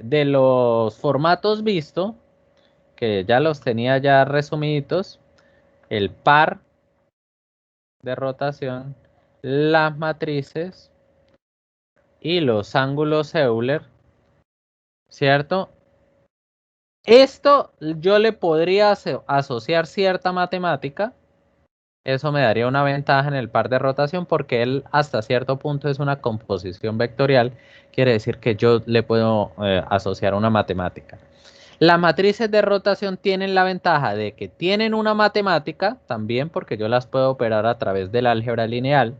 de los formatos visto, que ya los tenía ya resumiditos, el par de rotación, las matrices y los ángulos Euler, ¿cierto? Esto yo le podría asociar cierta matemática. Eso me daría una ventaja en el par de rotación porque él hasta cierto punto es una composición vectorial. Quiere decir que yo le puedo asociar una matemática. Las matrices de rotación tienen la ventaja de que tienen una matemática también porque yo las puedo operar a través del álgebra lineal.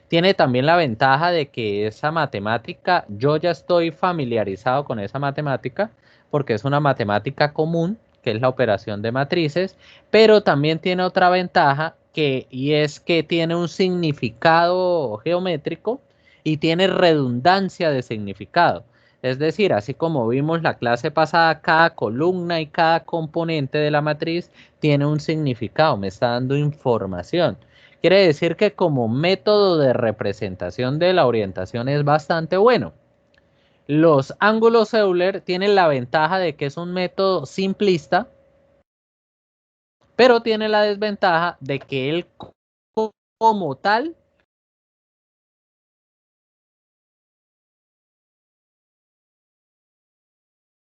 Tiene también la ventaja de que esa matemática, yo ya estoy familiarizado con esa matemática porque es una matemática común, que es la operación de matrices, pero también tiene otra ventaja y es que tiene un significado geométrico y tiene redundancia de significado. Es decir, así como vimos la clase pasada, cada columna y cada componente de la matriz tiene un significado, me está dando información. Quiere decir que como método de representación de la orientación es bastante bueno. Los ángulos Euler tienen la ventaja de que es un método simplista, pero tiene la desventaja de que él como tal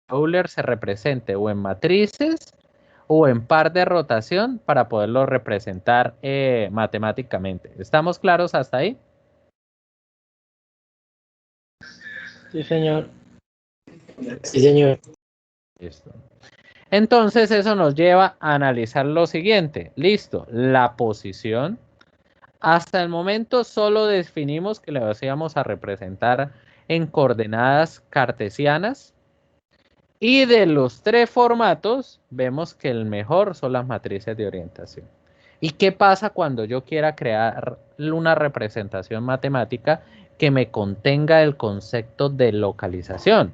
Euler se represente o en matrices o en par de rotación para poderlo representar matemáticamente. ¿Estamos claros hasta ahí? Sí, señor. Sí, señor. Listo. Entonces eso nos lleva a analizar lo siguiente. Listo, la posición. Hasta el momento solo definimos que le íbamos a representar en coordenadas cartesianas. Y de los tres formatos, vemos que el mejor son las matrices de orientación. ¿Y qué pasa cuando yo quiera crear una representación matemática que me contenga el concepto de localización?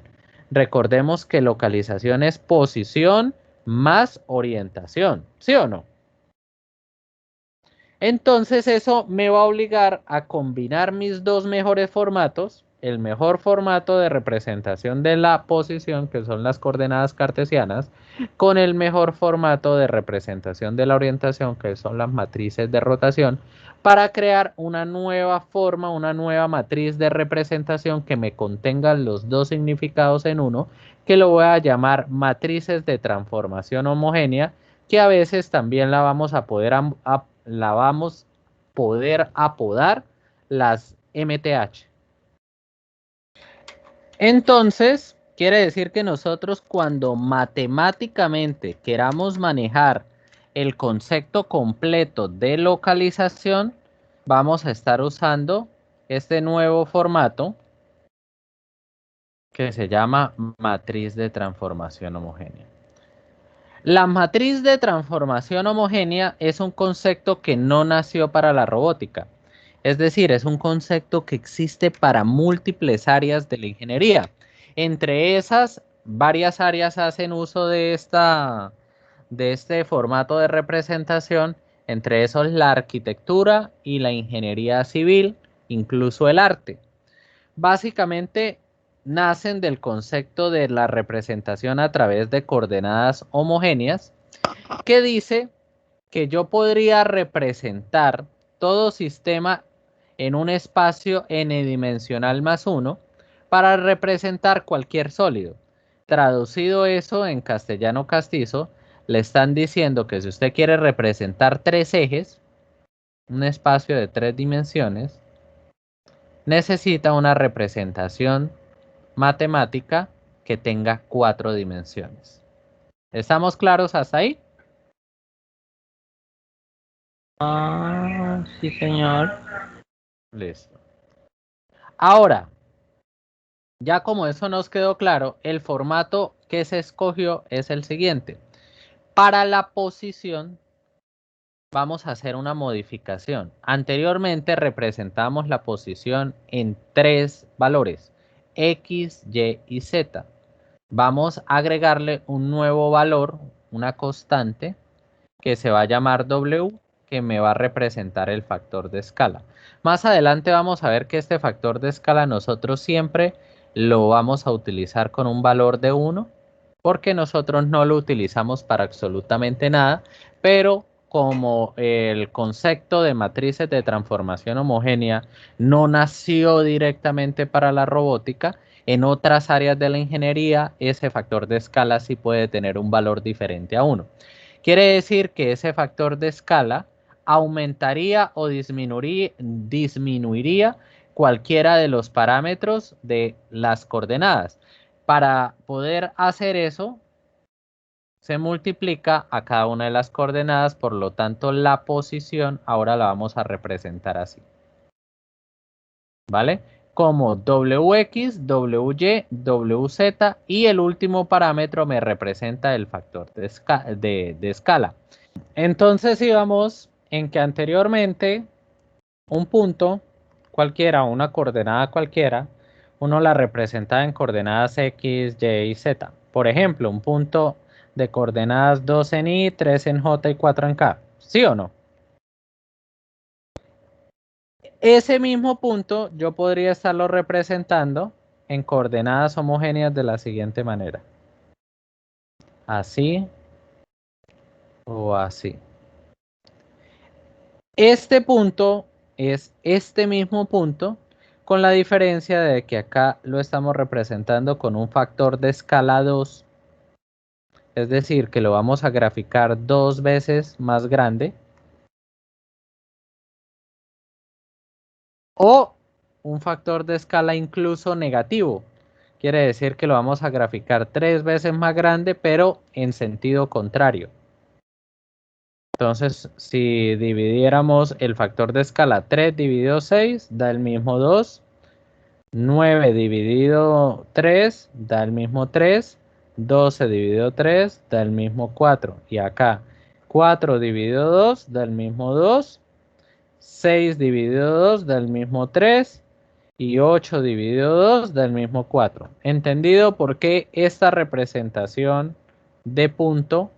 Recordemos que localización es posición más orientación, ¿sí o no? Entonces eso me va a obligar a combinar mis dos mejores formatos, el mejor formato de representación de la posición, que son las coordenadas cartesianas, con el mejor formato de representación de la orientación, que son las matrices de rotación, para crear una nueva forma, una nueva matriz de representación que me contenga los dos significados en uno, que lo voy a llamar matrices de transformación homogénea, que a veces también la vamos a poder apodar las MTH. Entonces, quiere decir que nosotros cuando matemáticamente queramos manejar el concepto completo de localización, vamos a estar usando este nuevo formato que se llama matriz de transformación homogénea. La matriz de transformación homogénea es un concepto que no nació para la robótica. Es decir, es un concepto que existe para múltiples áreas de la ingeniería. Entre esas, varias áreas hacen uso de este formato de representación, entre esos la arquitectura y la ingeniería civil, incluso el arte. Básicamente nacen del concepto de la representación a través de coordenadas homogéneas, que dice que yo podría representar todo sistema en un espacio n-dimensional más 1 para representar cualquier sólido. Traducido eso en castellano castizo, le están diciendo que si usted quiere representar tres ejes, un espacio de 3 dimensiones, necesita una representación matemática que tenga 4 dimensiones. ¿Estamos claros hasta ahí? Ah, sí, señor. Listo. Ahora, ya como eso nos quedó claro, el formato que se escogió es el siguiente. Para la posición vamos a hacer una modificación. Anteriormente representamos la posición en 3 valores, X, Y y Z. Vamos a agregarle un nuevo valor, una constante, que se va a llamar W, que me va a representar el factor de escala. Más adelante vamos a ver que este factor de escala nosotros siempre lo vamos a utilizar con un valor de 1, porque nosotros no lo utilizamos para absolutamente nada, pero como el concepto de matrices de transformación homogénea no nació directamente para la robótica, en otras áreas de la ingeniería ese factor de escala sí puede tener un valor diferente a 1. Quiere decir que ese factor de escala aumentaría o disminuiría cualquiera de los parámetros de las coordenadas. Para poder hacer eso, se multiplica a cada una de las coordenadas, por lo tanto la posición ahora la vamos a representar así. ¿Vale? Como WX, WY, WZ y el último parámetro me representa el factor de escala. Entonces íbamos en que anteriormente un punto cualquiera o una coordenada cualquiera, uno la representa en coordenadas X, Y y Z. Por ejemplo, un punto de coordenadas 2 en Y, 3 en J y 4 en K. ¿Sí o no? Ese mismo punto yo podría estarlo representando en coordenadas homogéneas de la siguiente manera. Así o así. Este punto es este mismo punto, con la diferencia de que acá lo estamos representando con un factor de escala 2, es decir, que lo vamos a graficar 2 veces más grande, o un factor de escala incluso negativo, quiere decir que lo vamos a graficar 3 veces más grande, pero en sentido contrario. Entonces, si dividiéramos el factor de escala 3 dividido 6, da el mismo 2. 9 dividido 3 da el mismo 3. 12 dividido 3 da el mismo 4. Y acá 4 dividido 2 da el mismo 2. 6 dividido 2 da el mismo 3. Y 8 dividido 2 da el mismo 4. ¿Entendido por qué esta representación de punto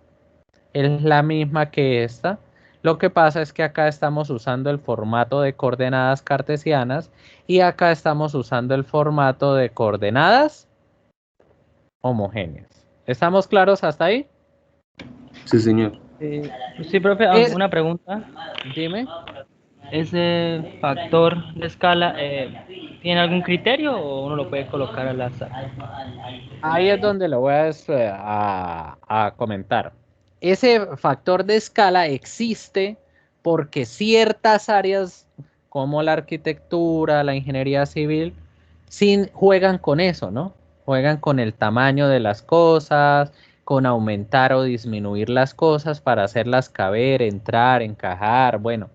es la misma que esta? Lo que pasa es que acá estamos usando el formato de coordenadas cartesianas y acá estamos usando el formato de coordenadas homogéneas. ¿Estamos claros hasta ahí? Sí, señor. Sí, profe, una pregunta. Dime. ¿Ese factor de escala tiene algún criterio o uno lo puede colocar al azar? Ahí es donde lo voy a comentar. Ese factor de escala existe porque ciertas áreas como la arquitectura, la ingeniería civil, sí juegan con eso, ¿no? Juegan con el tamaño de las cosas, con aumentar o disminuir las cosas para hacerlas caber, entrar, encajar, bueno.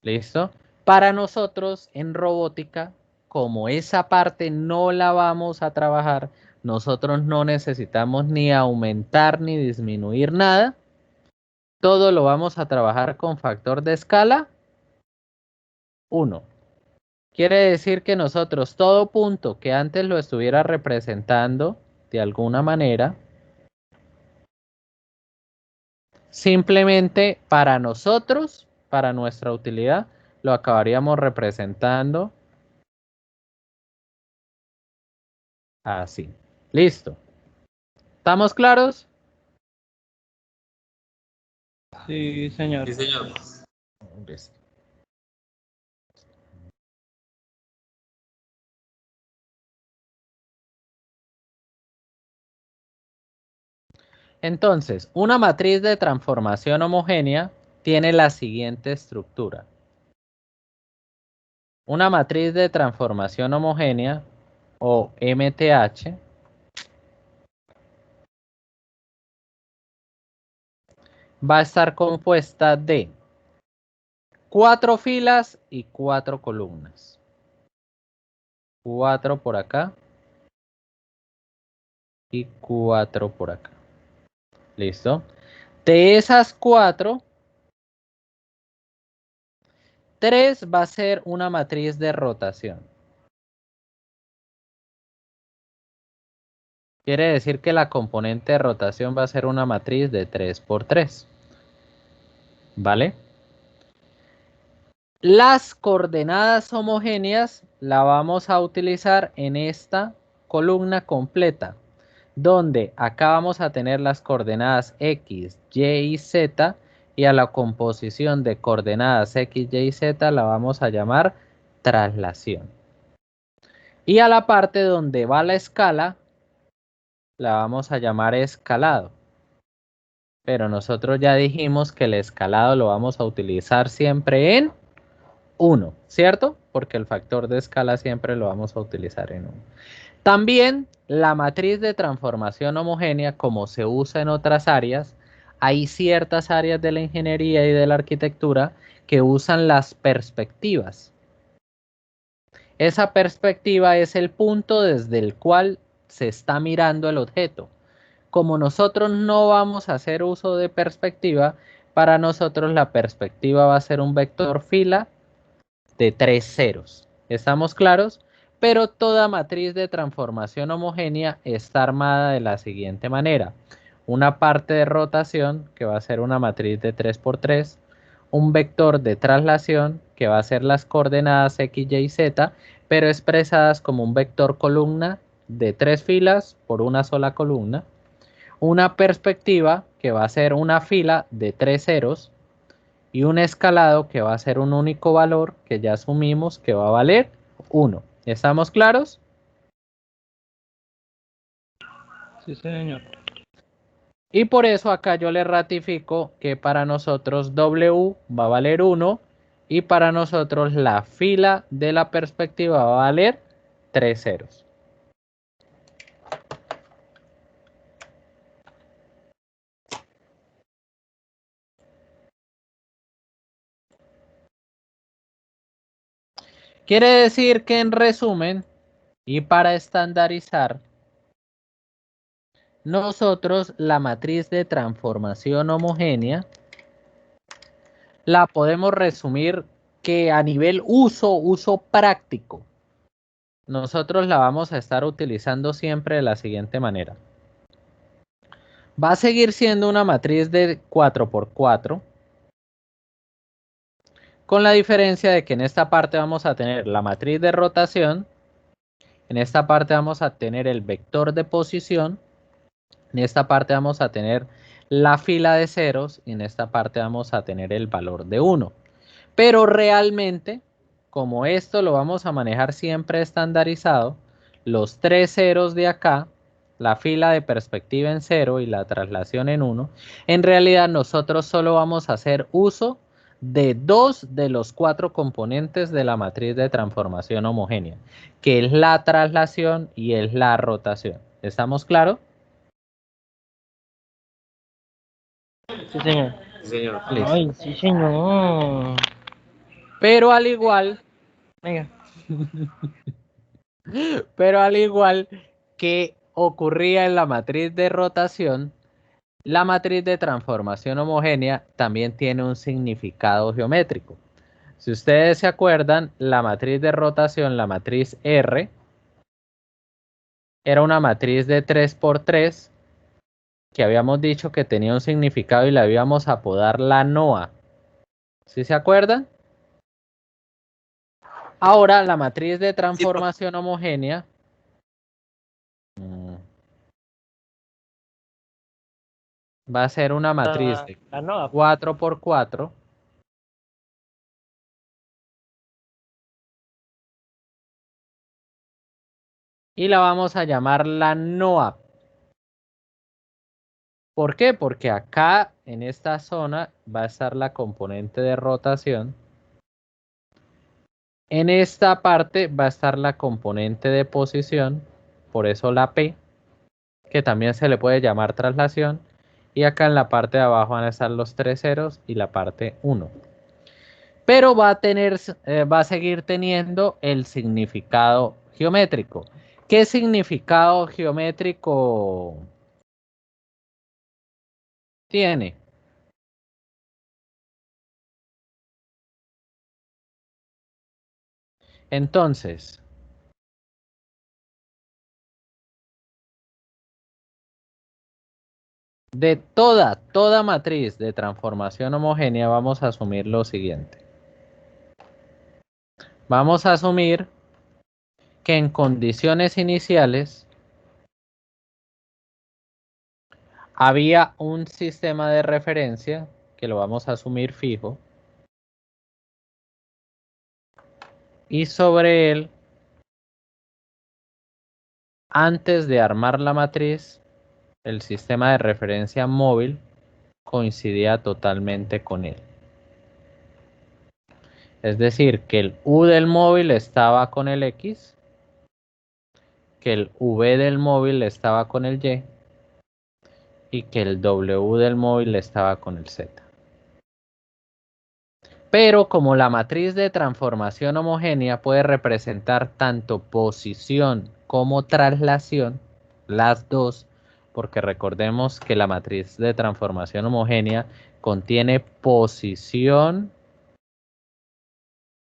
¿Listo? Para nosotros en robótica, como esa parte no la vamos a trabajar, nosotros no necesitamos ni aumentar ni disminuir nada. Todo lo vamos a trabajar con factor de escala 1. Quiere decir que nosotros todo punto que antes lo estuviera representando de alguna manera, simplemente para nosotros, para nuestra utilidad, lo acabaríamos representando así. Listo. ¿Estamos claros? Sí, señor. Sí, señor. Listo. Entonces, una matriz de transformación homogénea tiene la siguiente estructura. Una matriz de transformación homogénea, o MTH, va a estar compuesta de 4 filas y 4 columnas. 4 por acá y 4 por acá. ¿Listo? De esas 4, 3 va a ser una matriz de rotación. Quiere decir que la componente de rotación va a ser una matriz de 3 por 3. ¿Vale? Las coordenadas homogéneas la vamos a utilizar en esta columna completa, donde acá vamos a tener las coordenadas X, Y y Z, y a la composición de coordenadas X, Y y Z la vamos a llamar traslación. Y a la parte donde va la escala, la vamos a llamar escalado. Pero nosotros ya dijimos que el escalado lo vamos a utilizar siempre en 1, ¿cierto? Porque el factor de escala siempre lo vamos a utilizar en 1. También la matriz de transformación homogénea, como se usa en otras áreas, hay ciertas áreas de la ingeniería y de la arquitectura que usan las perspectivas. Esa perspectiva es el punto desde el cual se está mirando el objeto. Como nosotros no vamos a hacer uso de perspectiva, para nosotros la perspectiva va a ser un vector fila de 3 ceros. ¿Estamos claros? Pero toda matriz de transformación homogénea está armada de la siguiente manera. Una parte de rotación, que va a ser una matriz de 3 por 3, un vector de traslación, que va a ser las coordenadas X, Y y Z, pero expresadas como un vector columna de 3 filas por una sola columna, una perspectiva, que va a ser una fila de 3 ceros, y un escalado que va a ser un único valor que ya asumimos que va a valer 1. ¿Estamos claros? Sí, señor. Y por eso acá yo le ratifico que para nosotros W va a valer 1 y para nosotros la fila de la perspectiva va a valer 3 ceros. Quiere decir que en resumen y para estandarizar, nosotros la matriz de transformación homogénea la podemos resumir que a nivel uso práctico, nosotros la vamos a estar utilizando siempre de la siguiente manera. Va a seguir siendo una matriz de 4 por 4, con la diferencia de que en esta parte vamos a tener la matriz de rotación, en esta parte vamos a tener el vector de posición, en esta parte vamos a tener la fila de ceros y en esta parte vamos a tener el valor de 1. Pero realmente, como esto lo vamos a manejar siempre estandarizado, los 3 ceros de acá, la fila de perspectiva en 0 y la traslación en 1, en realidad nosotros solo vamos a hacer uso de 2 de los 4 componentes de la matriz de transformación homogénea, que es la traslación y es la rotación. ¿Estamos claros? Sí, señor. Sí, señor. Listo. Ay, sí, señor. Pero al igual Venga. Pero al igual que ocurría en la matriz de rotación, la matriz de transformación homogénea también tiene un significado geométrico. Si ustedes se acuerdan, la matriz de rotación, la matriz R, era una matriz de 3 por 3 que habíamos dicho que tenía un significado y la íbamos a apodar la NOA. ¿Sí se acuerdan? Ahora la matriz de transformación homogénea va a ser una matriz de La NOA. 4 por 4 y la vamos a llamar la NOA. ¿Por qué? Porque acá en esta zona va a estar la componente de rotación. En esta parte va a estar la componente de posición, por eso la P, que también se le puede llamar traslación. Y acá en la parte de abajo van a estar los 3 ceros y la parte 1. Pero va a seguir teniendo el significado geométrico. ¿Qué significado geométrico tiene? Entonces, de toda matriz de transformación homogénea vamos a asumir lo siguiente. Vamos a asumir que en condiciones iniciales había un sistema de referencia, que lo vamos a asumir fijo, y sobre él, antes de armar la matriz, el sistema de referencia móvil coincidía totalmente con él. Es decir, que el U del móvil estaba con el X, que el V del móvil estaba con el Y y que el W del móvil estaba con el Z. Pero como la matriz de transformación homogénea puede representar tanto posición como traslación, las dos, porque recordemos que la matriz de transformación homogénea contiene posición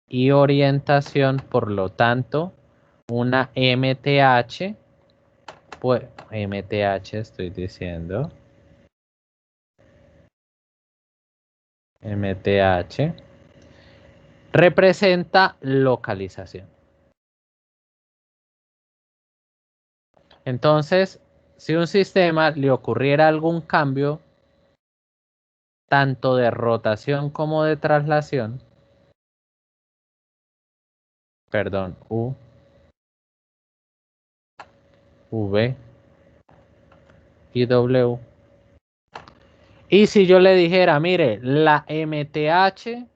y orientación, por lo tanto, una MTH, pues MTH estoy diciendo, MTH representa localización. Entonces, si un sistema le ocurriera algún cambio, tanto de rotación como de traslación, perdón, U, V y W. Y si yo le dijera, mire, la MTH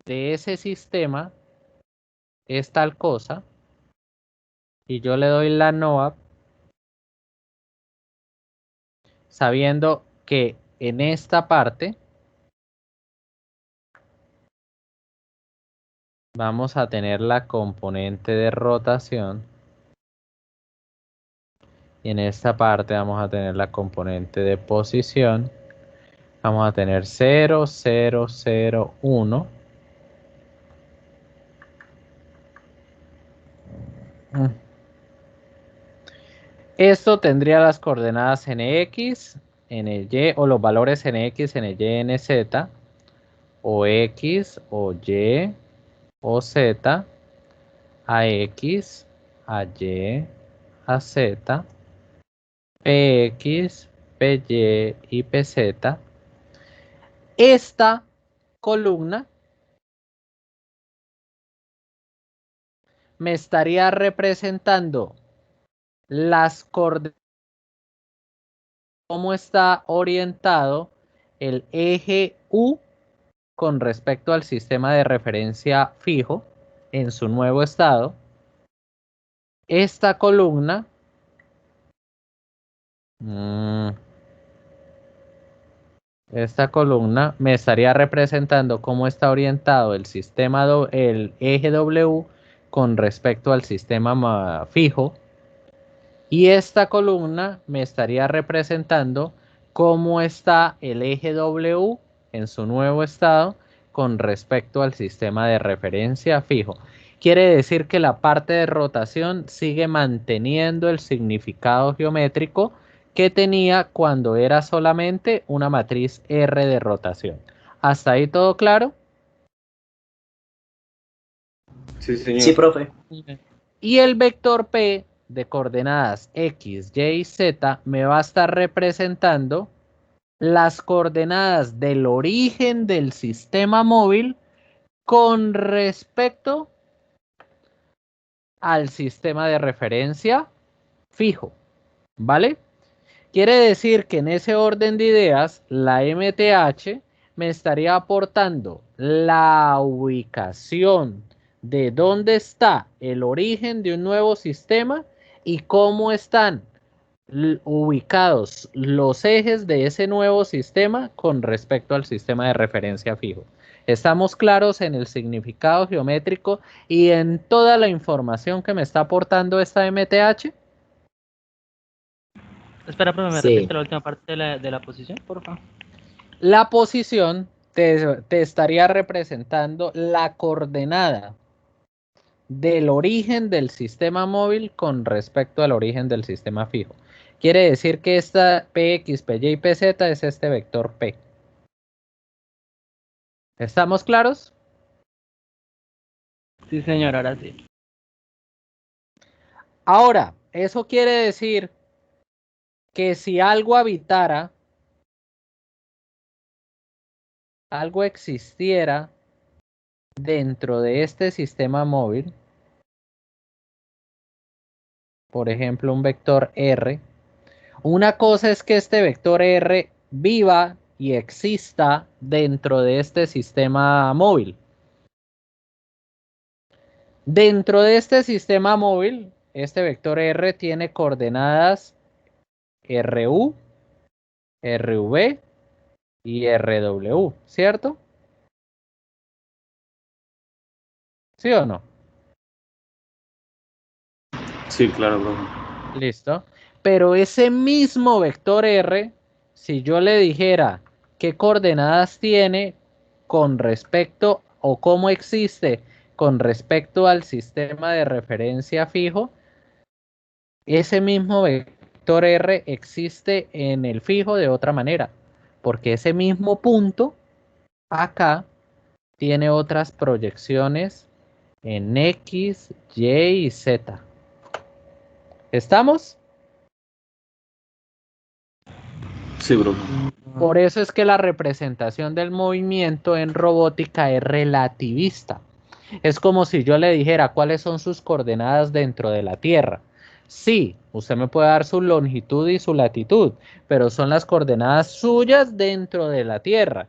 de ese sistema es tal cosa, y yo le doy la NOAP, sabiendo que en esta parte vamos a tener la componente de rotación y en esta parte vamos a tener la componente de posición. Vamos a tener 0, 0, 0, 1. Esto tendría las coordenadas nx, ny, o los valores nx, ny, nz, o x, o y, o z, a x, a y, a z, px, py y pz. Esta columna me estaría representando las coordenadas, cómo está orientado el eje U con respecto al sistema de referencia fijo en su nuevo estado. Esta columna me estaría representando cómo está orientado el sistema, el eje W con respecto al sistema fijo. Y esta columna me estaría representando cómo está el eje W en su nuevo estado con respecto al sistema de referencia fijo. Quiere decir que la parte de rotación sigue manteniendo el significado geométrico que tenía cuando era solamente una matriz R de rotación. ¿Hasta ahí todo claro? Sí, señor. Sí, profe. Y el vector P de coordenadas X, Y y Z me va a estar representando las coordenadas del origen del sistema móvil con respecto al sistema de referencia fijo, ¿vale? Quiere decir que en ese orden de ideas, la MTH me estaría aportando la ubicación de dónde está el origen de un nuevo sistema y cómo están ubicados los ejes de ese nuevo sistema con respecto al sistema de referencia fijo. ¿Estamos claros en el significado geométrico y en toda la información que me está aportando esta MTH? Espera, profe, ¿me Sí. repite la última parte de la posición, por favor? La posición te estaría representando la coordenada del origen del sistema móvil con respecto al origen del sistema fijo. Quiere decir que esta Px, Py y Pz es este vector P. ¿Estamos claros? Sí, señor, ahora sí. Ahora, eso quiere decir que si algo habitara, algo existiera dentro de este sistema móvil, por ejemplo, un vector R, una cosa es que este vector R viva y exista dentro de este sistema móvil. Dentro de este sistema móvil, este vector R tiene coordenadas RU, RV y RW, ¿cierto? ¿Sí o no? Sí, claro, profe. Listo. Pero ese mismo vector R, si yo le dijera qué coordenadas tiene con respecto o cómo existe con respecto al sistema de referencia fijo, ese mismo vector R existe en el fijo de otra manera, porque ese mismo punto acá tiene otras proyecciones en X, Y y Z. ¿Estamos? Sí, profe. Por eso es que la representación del movimiento en robótica es relativista. Es como si yo le dijera cuáles son sus coordenadas dentro de la Tierra. Sí, usted me puede dar su longitud y su latitud, pero son las coordenadas suyas dentro de la Tierra.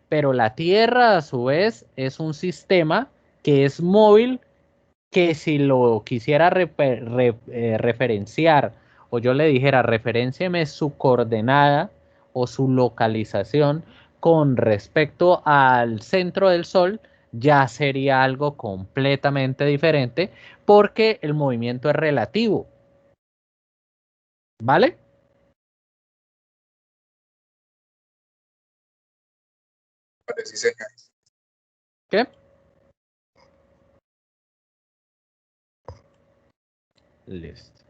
Pero la Tierra, a su vez, es un sistema que es móvil, que si lo quisiera referenciar o yo le dijera referéncieme su coordenada o su localización con respecto al centro del Sol, ya sería algo completamente diferente porque el movimiento es relativo. ¿Vale? Sí, señor. ¿Qué? Listo.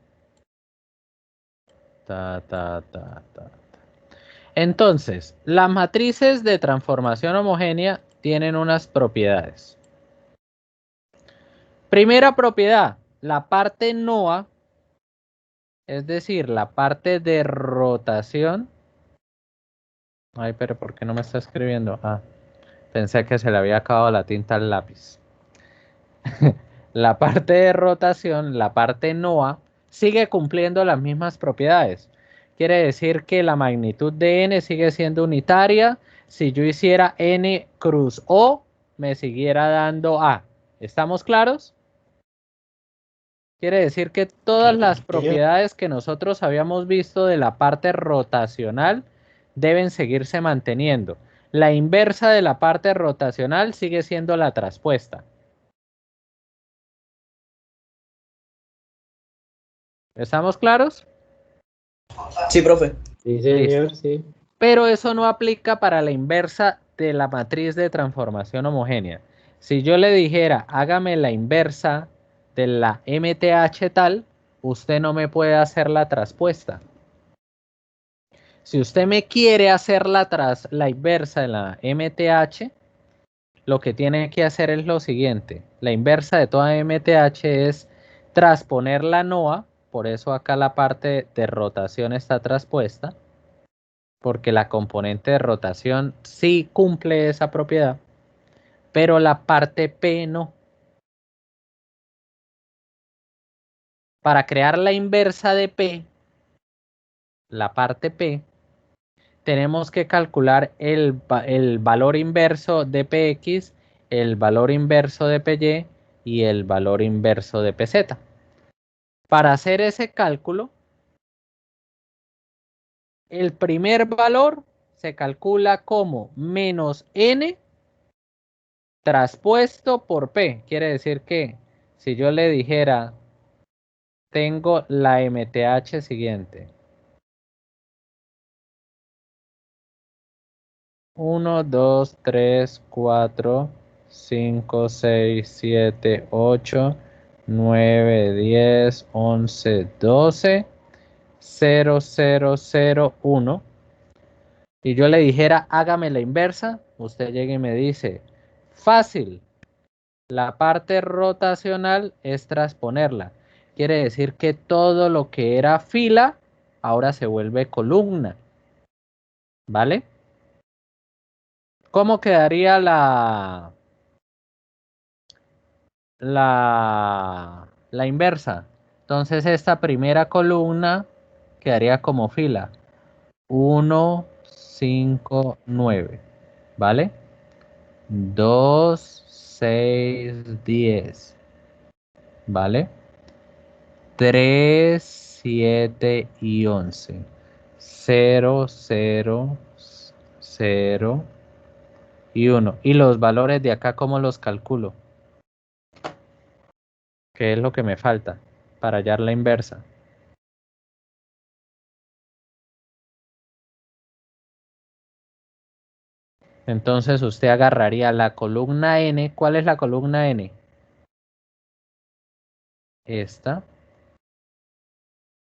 Entonces, las matrices de transformación homogénea tienen unas propiedades. Primera propiedad, la parte NOA, es decir, la parte de rotación. Ay, pero ¿por qué no me está escribiendo? Ah, pensé que se le había acabado la tinta al lápiz. La parte de rotación, la parte NOA, sigue cumpliendo las mismas propiedades. Quiere decir que la magnitud de n sigue siendo unitaria. Si yo hiciera n cruz O, me siguiera dando A. ¿Estamos claros? Quiere decir que todas las propiedades que nosotros habíamos visto de la parte rotacional deben seguirse manteniendo. La inversa de la parte rotacional sigue siendo la traspuesta. ¿Estamos claros? Sí, profe. Sí, señor, sí. Pero eso no aplica para la inversa de la matriz de transformación homogénea. Si yo le dijera, hágame la inversa de la MTH tal, usted no me puede hacer la traspuesta. Si usted me quiere hacer la inversa de la MTH, lo que tiene que hacer es lo siguiente. La inversa de toda MTH es transponer la NOA, por eso acá la parte de rotación está traspuesta, porque la componente de rotación sí cumple esa propiedad, pero la parte P no. Para crear la inversa de P, la parte P, tenemos que calcular el valor inverso de Px, el valor inverso de Py y el valor inverso de Pz. Para hacer ese cálculo, el primer valor se calcula como menos n traspuesto por P. Quiere decir que si yo le dijera, tengo la MTH siguiente. 1, 2, 3, 4, 5, 6, 7, 8, 9, 10, 11, 12, 0, 0, 0, 1. Y yo le dijera, hágame la inversa, usted llega y me dice, fácil, la parte rotacional es transponerla. Quiere decir que todo lo que era fila ahora se vuelve columna. ¿Vale? ¿Cómo quedaría la inversa? Entonces esta primera columna quedaría como fila. 1, 5, 9. ¿Vale? 2, 6, 10. ¿Vale? 3, 7 y 11. 0, 0, 0 y 1. Y los valores de acá, ¿cómo los calculo? ¿Qué es lo que me falta para hallar la inversa? Entonces usted agarraría la columna n. ¿Cuál es la columna n? Esta.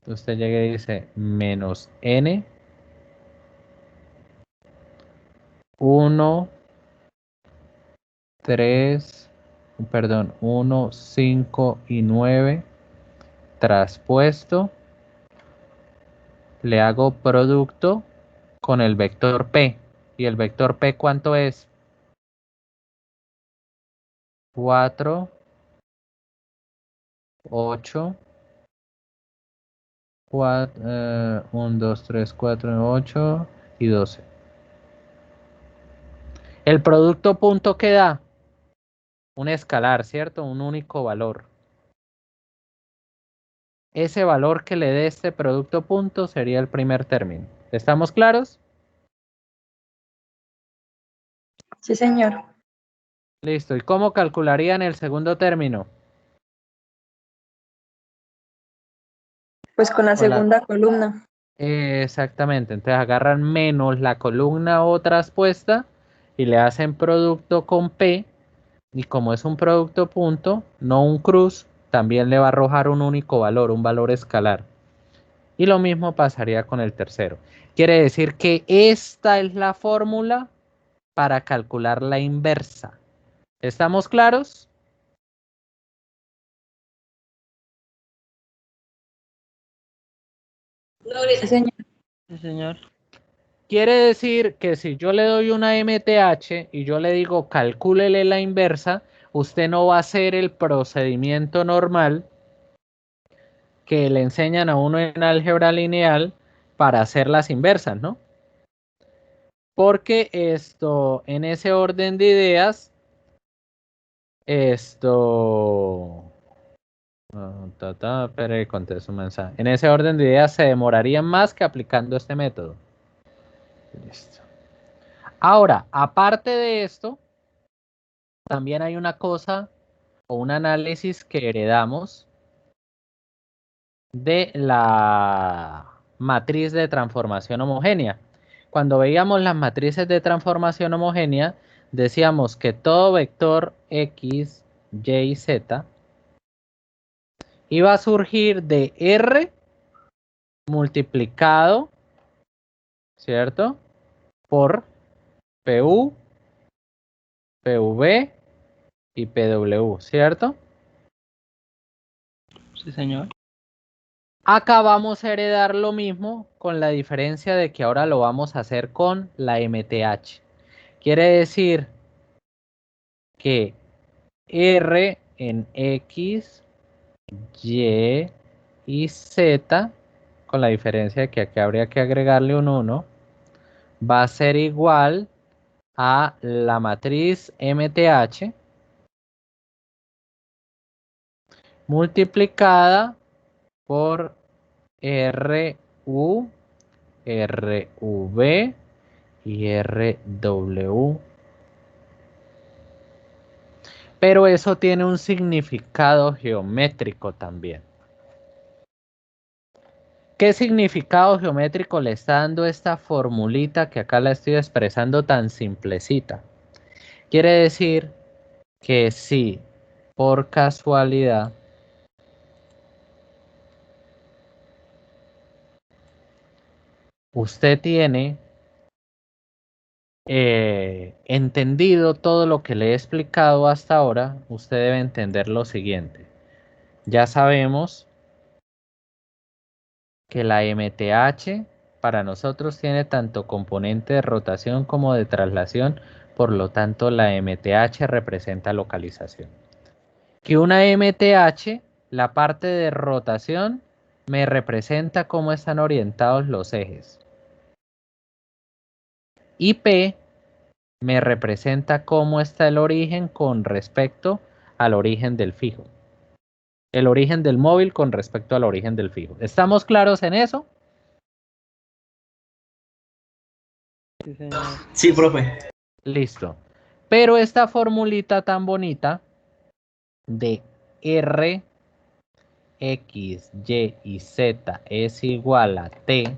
Usted llega y dice menos n. 1, 3, perdón, 1, 5 y 9. Traspuesto. Le hago producto con el vector p. ¿Y el vector p cuánto es? 4, 8, 1, 2, 3, 4, 8 y 12. El producto punto que da un escalar, ¿cierto? Un único valor. Ese valor que le dé este producto punto sería el primer término. ¿Estamos claros? Sí, señor. Listo. ¿Y cómo calcularían el segundo término? Pues con la Con la... segunda columna. Exactamente. Entonces agarran menos la columna o traspuesta y le hacen producto con P. Y como es un producto punto, no un cruz, también le va a arrojar un único valor, un valor escalar. Y lo mismo pasaría con el tercero. Quiere decir que esta es la fórmula para calcular la inversa. ¿Estamos claros? Sí, señor. Sí, señor. Quiere decir que si yo le doy una MTH y yo le digo calcúlele la inversa, usted no va a hacer el procedimiento normal que le enseñan a uno en álgebra lineal para hacer las inversas, ¿no? Porque esto, en ese orden de ideas, esto... Espere, contesto un mensaje. En ese orden de ideas se demorarían más que aplicando este método. Listo. Ahora, aparte de esto, también hay una cosa o un análisis que heredamos de la matriz de transformación homogénea. Cuando veíamos las matrices de transformación homogénea, decíamos que todo vector X, Y, Z iba a surgir de R multiplicado, ¿cierto? Por PU, PV y PW, ¿cierto? Sí, señor. Acá vamos a heredar lo mismo con la diferencia de que ahora lo vamos a hacer con la MTH. Quiere decir que R en X, Y y Z, con la diferencia de que aquí habría que agregarle un 1, va a ser igual a la matriz MTH multiplicada por RU, RV y RW. Pero eso tiene un significado geométrico también. ¿Qué significado geométrico le está dando esta formulita que acá la estoy expresando tan simplecita? Quiere decir que si por casualidad usted tiene entendido todo lo que le he explicado hasta ahora, usted debe entender lo siguiente. Ya sabemos que la MTH para nosotros tiene tanto componente de rotación como de traslación, por lo tanto la MTH representa localización. Que una MTH, la parte de rotación, me representa cómo están orientados los ejes. Y P me representa cómo está el origen con respecto al origen del fijo. El origen del móvil con respecto al origen del fijo. ¿Estamos claros en eso? Sí, señor. Sí, profe. Listo. Pero esta formulita tan bonita de R, X, Y y Z es igual a T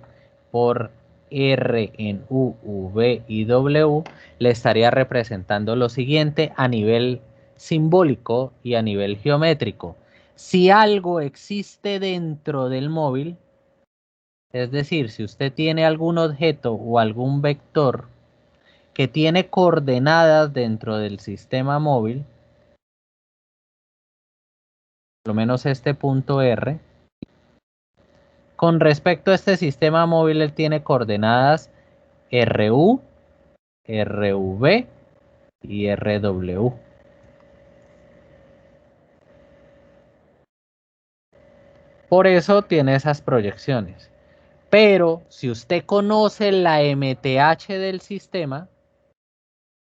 por R en U, V y W, le estaría representando lo siguiente a nivel simbólico y a nivel geométrico. Si algo existe dentro del móvil, es decir, si usted tiene algún objeto o algún vector que tiene coordenadas dentro del sistema móvil, por lo menos este punto R, con respecto a este sistema móvil, él tiene coordenadas RU, RV y RW. Por eso tiene esas proyecciones. Pero si usted conoce la MTH del sistema,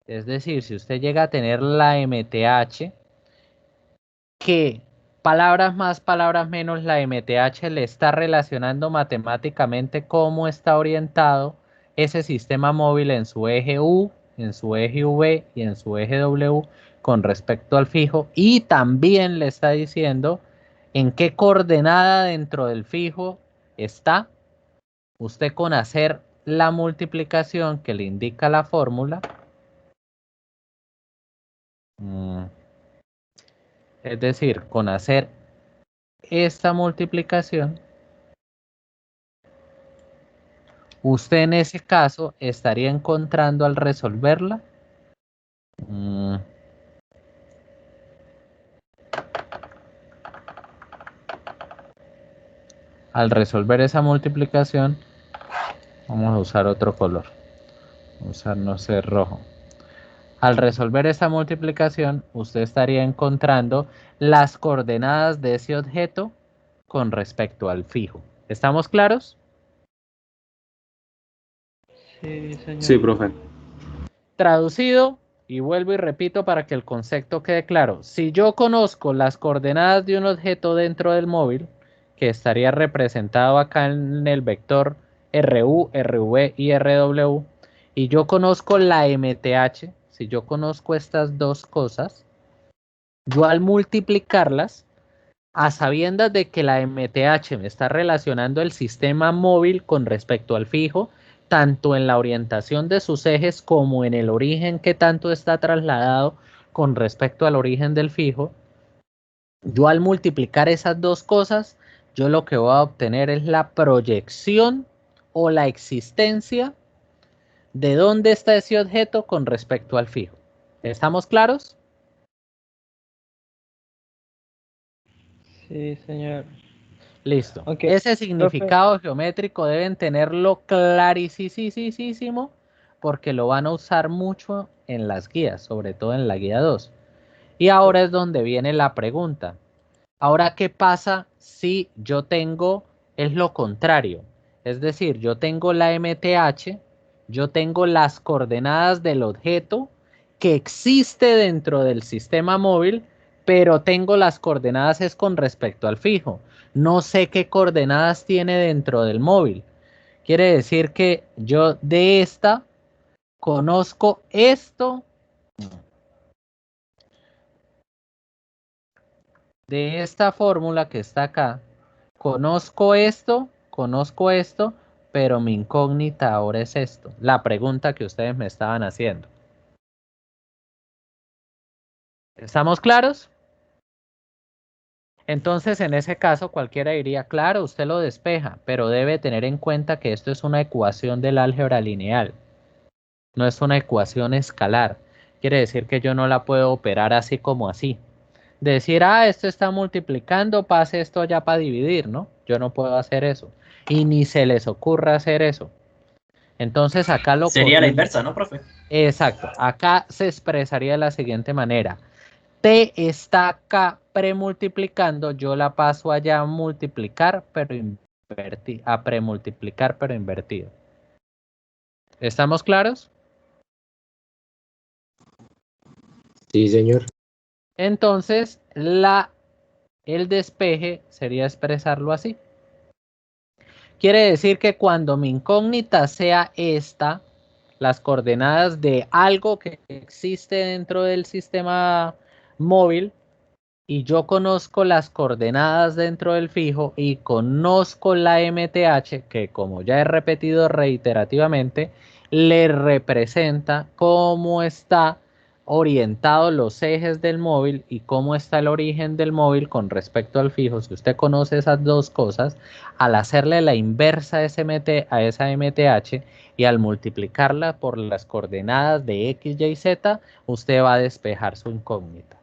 es decir, si usted llega a tener la MTH, que palabras más, palabras menos, la MTH le está relacionando matemáticamente cómo está orientado ese sistema móvil en su eje U, en su eje V y en su eje W con respecto al fijo, y también le está diciendo en qué coordenada dentro del fijo está. Usted, con hacer la multiplicación que le indica la fórmula, es decir, con hacer esta multiplicación, usted en ese caso estaría encontrando al resolverla al resolver esa multiplicación, vamos a usar otro color, vamos a usar, no sé, rojo. Al resolver esa multiplicación, usted estaría encontrando las coordenadas de ese objeto con respecto al fijo. ¿Estamos claros? Sí, señor. Sí, profe. Traducido, y vuelvo y repito para que el concepto quede claro. Si yo conozco las coordenadas de un objeto dentro del móvil, que estaría representado acá en el vector RU, RV y RW, y yo conozco la MTH, si yo conozco estas dos cosas, yo al multiplicarlas, a sabiendas de que la MTH me está relacionando el sistema móvil con respecto al fijo, tanto en la orientación de sus ejes como en el origen que tanto está trasladado con respecto al origen del fijo, yo al multiplicar esas dos cosas, yo lo que voy a obtener es la proyección o la existencia de dónde está ese objeto con respecto al fijo. ¿Estamos claros? Sí, señor. Listo. Ok, Ese profe. significado geométrico deben tenerlo clarísimo porque lo van a usar mucho en las guías, sobre todo en la guía 2. Y ahora es donde viene la pregunta. Ahora, ¿qué pasa si yo tengo, es lo contrario? Es decir, yo tengo la MTH, yo tengo las coordenadas del objeto que existe dentro del sistema móvil, pero tengo las coordenadas es con respecto al fijo. No sé qué coordenadas tiene dentro del móvil. Quiere decir que yo de esta conozco esto, de esta fórmula que está acá, conozco esto, pero mi incógnita ahora es esto, la pregunta que ustedes me estaban haciendo. ¿Estamos claros? Entonces, en ese caso, cualquiera diría, claro, usted lo despeja, pero debe tener en cuenta que esto es una ecuación del álgebra lineal, no es una ecuación escalar. Quiere decir que yo no la puedo operar así como así. Decir, esto está multiplicando, pase esto ya para dividir, ¿no? Yo no puedo hacer eso. Y ni se les ocurra hacer eso. Entonces acá lo Sería la inversa, ¿no, profe? Exacto. Acá se expresaría de la siguiente manera. T está acá premultiplicando, yo la paso allá a multiplicar, pero a premultiplicar, pero invertido. ¿Estamos claros? Sí, señor. Entonces, el despeje sería expresarlo así. Quiere decir que cuando mi incógnita sea esta, las coordenadas de algo que existe dentro del sistema móvil, y yo conozco las coordenadas dentro del fijo y conozco la MTH, que como ya he repetido reiterativamente, le representa cómo está orientado los ejes del móvil y cómo está el origen del móvil con respecto al fijo. Si usted conoce esas dos cosas, al hacerle la inversa a esa MTH y al multiplicarla por las coordenadas de X, Y, Z, usted va a despejar su incógnita.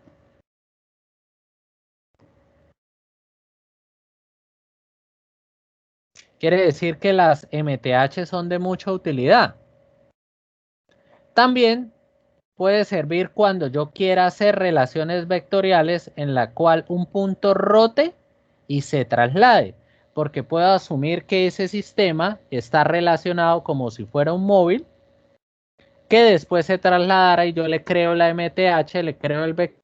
Quiere decir que las MTH son de mucha utilidad. También puede servir cuando yo quiera hacer relaciones vectoriales en la cual un punto rote y se traslade, porque puedo asumir que ese sistema está relacionado como si fuera un móvil, que después se trasladara y yo le creo la MTH, le creo el vector,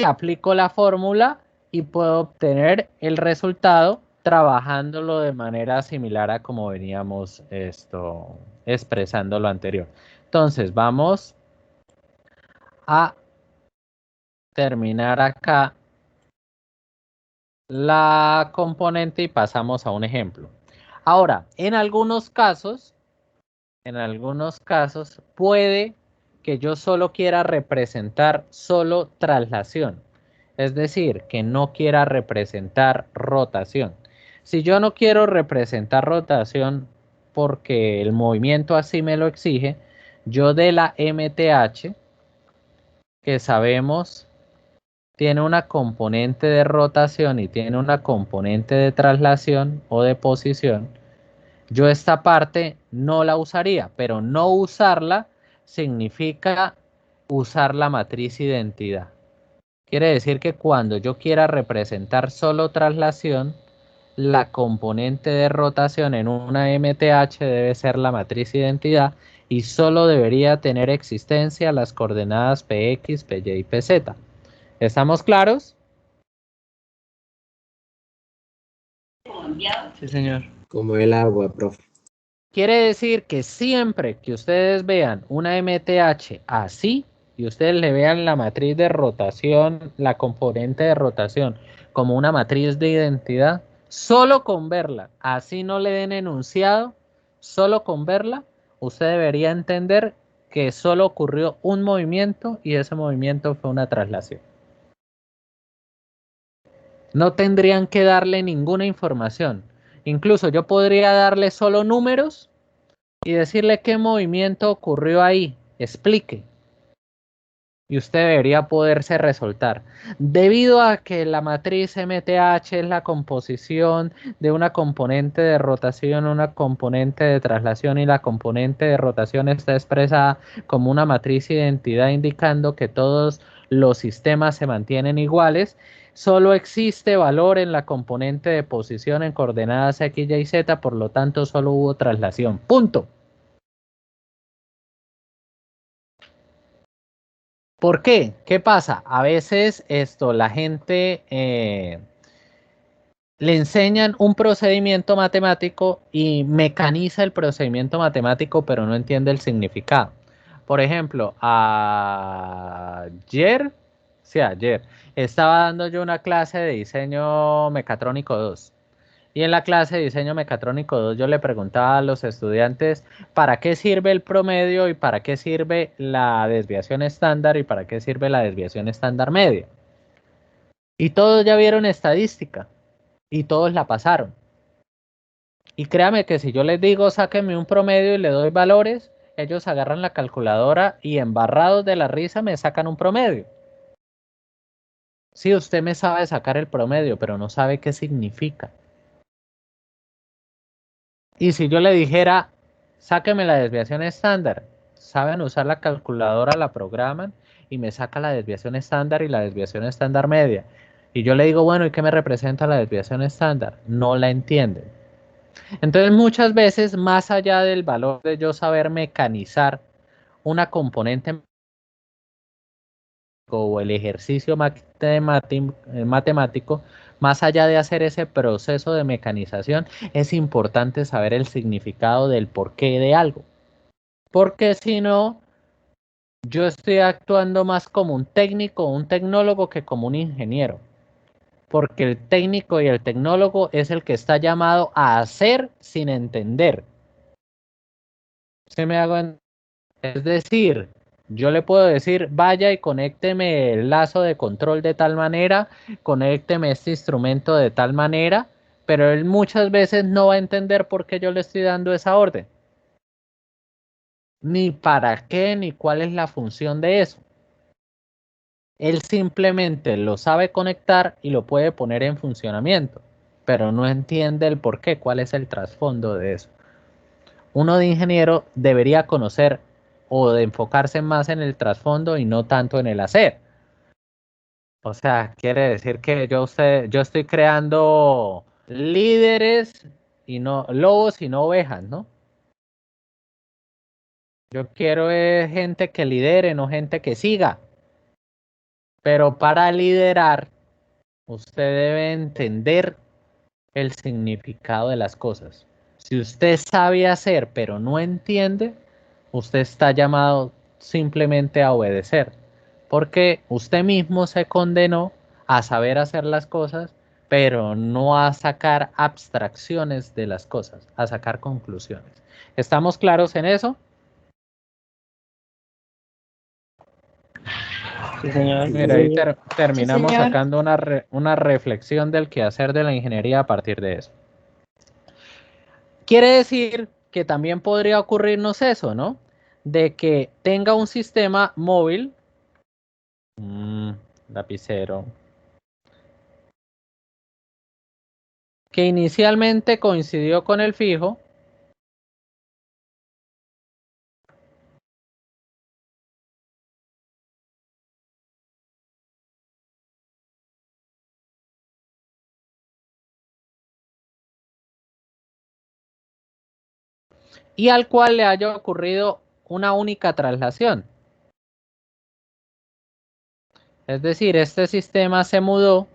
aplico la fórmula y puedo obtener el resultado trabajándolo de manera similar a como veníamos expresando lo anterior. Entonces vamos a terminar acá la componente y pasamos a un ejemplo. Ahora, en algunos casos puede que yo solo quiera representar solo traslación. Es decir, que no quiera representar rotación. Si yo no quiero representar rotación porque el movimiento así me lo exige, yo de la MTH, que sabemos tiene una componente de rotación y tiene una componente de traslación o de posición, yo esta parte no la usaría, pero no usarla significa usar la matriz identidad. Quiere decir que cuando yo quiera representar solo traslación, la componente de rotación en una MTH debe ser la matriz identidad y solo debería tener existencia las coordenadas Px, Py y Pz. ¿Estamos claros? Sí, señor. Como el agua, profe. Quiere decir que siempre que ustedes vean una MTH así y ustedes le vean la matriz de rotación, la componente de rotación como una matriz de identidad, solo con verla, así no le den enunciado, solo con verla, usted debería entender que solo ocurrió un movimiento y ese movimiento fue una traslación. No tendrían que darle ninguna información. Incluso yo podría darle solo números y decirle qué movimiento ocurrió ahí, explique. Y usted debería poderse resoltar. Debido a que la matriz MTH es la composición de una componente de rotación, una componente de traslación y la componente de rotación está expresada como una matriz identidad indicando que todos los sistemas se mantienen iguales, solo existe valor en la componente de posición en coordenadas X, Y, Z, por lo tanto solo hubo traslación. Punto. ¿Por qué? ¿Qué pasa? A veces la gente le enseñan un procedimiento matemático y mecaniza el procedimiento matemático, pero no entiende el significado. Por ejemplo, ayer, estaba dando yo una clase de diseño mecatrónico 2. Y en la clase de diseño mecatrónico 2 yo le preguntaba a los estudiantes para qué sirve el promedio y para qué sirve la desviación estándar y para qué sirve la desviación estándar media. Y todos ya vieron estadística y todos la pasaron. Y créame que si yo les digo sáquenme un promedio y le doy valores, ellos agarran la calculadora y embarrados de la risa me sacan un promedio. Sí, usted me sabe sacar el promedio, pero no sabe qué significa. Y si yo le dijera, sáqueme la desviación estándar, saben usar la calculadora, la programan y me saca la desviación estándar y la desviación estándar media. Y yo le digo, bueno, ¿y qué me representa la desviación estándar? No la entienden. Entonces muchas veces, más allá del valor de yo saber mecanizar una componente o el ejercicio matemático, más allá de hacer ese proceso de mecanización, es importante saber el significado del porqué de algo. Porque si no, yo estoy actuando más como un técnico o un tecnólogo que como un ingeniero. Porque el técnico y el tecnólogo es el que está llamado a hacer sin entender. ¿Sí me hago entender? Es decir, yo le puedo decir, vaya y conécteme el lazo de control de tal manera, conécteme este instrumento de tal manera, pero él muchas veces no va a entender por qué yo le estoy dando esa orden. Ni para qué, ni cuál es la función de eso. Él simplemente lo sabe conectar y lo puede poner en funcionamiento, pero no entiende el por qué, cuál es el trasfondo de eso. Uno de ingeniero debería conocer o de enfocarse más en el trasfondo y no tanto en el hacer. O sea, quiere decir que yo estoy creando líderes y no lobos y no ovejas, ¿no? Yo quiero gente que lidere, no gente que siga. Pero para liderar, usted debe entender el significado de las cosas. Si usted sabe hacer pero no entiende, usted está llamado simplemente a obedecer, porque usted mismo se condenó a saber hacer las cosas, pero no a sacar abstracciones de las cosas, a sacar conclusiones. ¿Estamos claros en eso? Sí, señor. Mira, ahí terminamos señor. sacando una reflexión del quehacer de la ingeniería a partir de eso. Quiere decir que también podría ocurrirnos eso, ¿no? De que tenga un sistema móvil, lapicero, que inicialmente coincidió con el fijo, y al cual le haya ocurrido una única traslación. Es decir, este sistema se mudó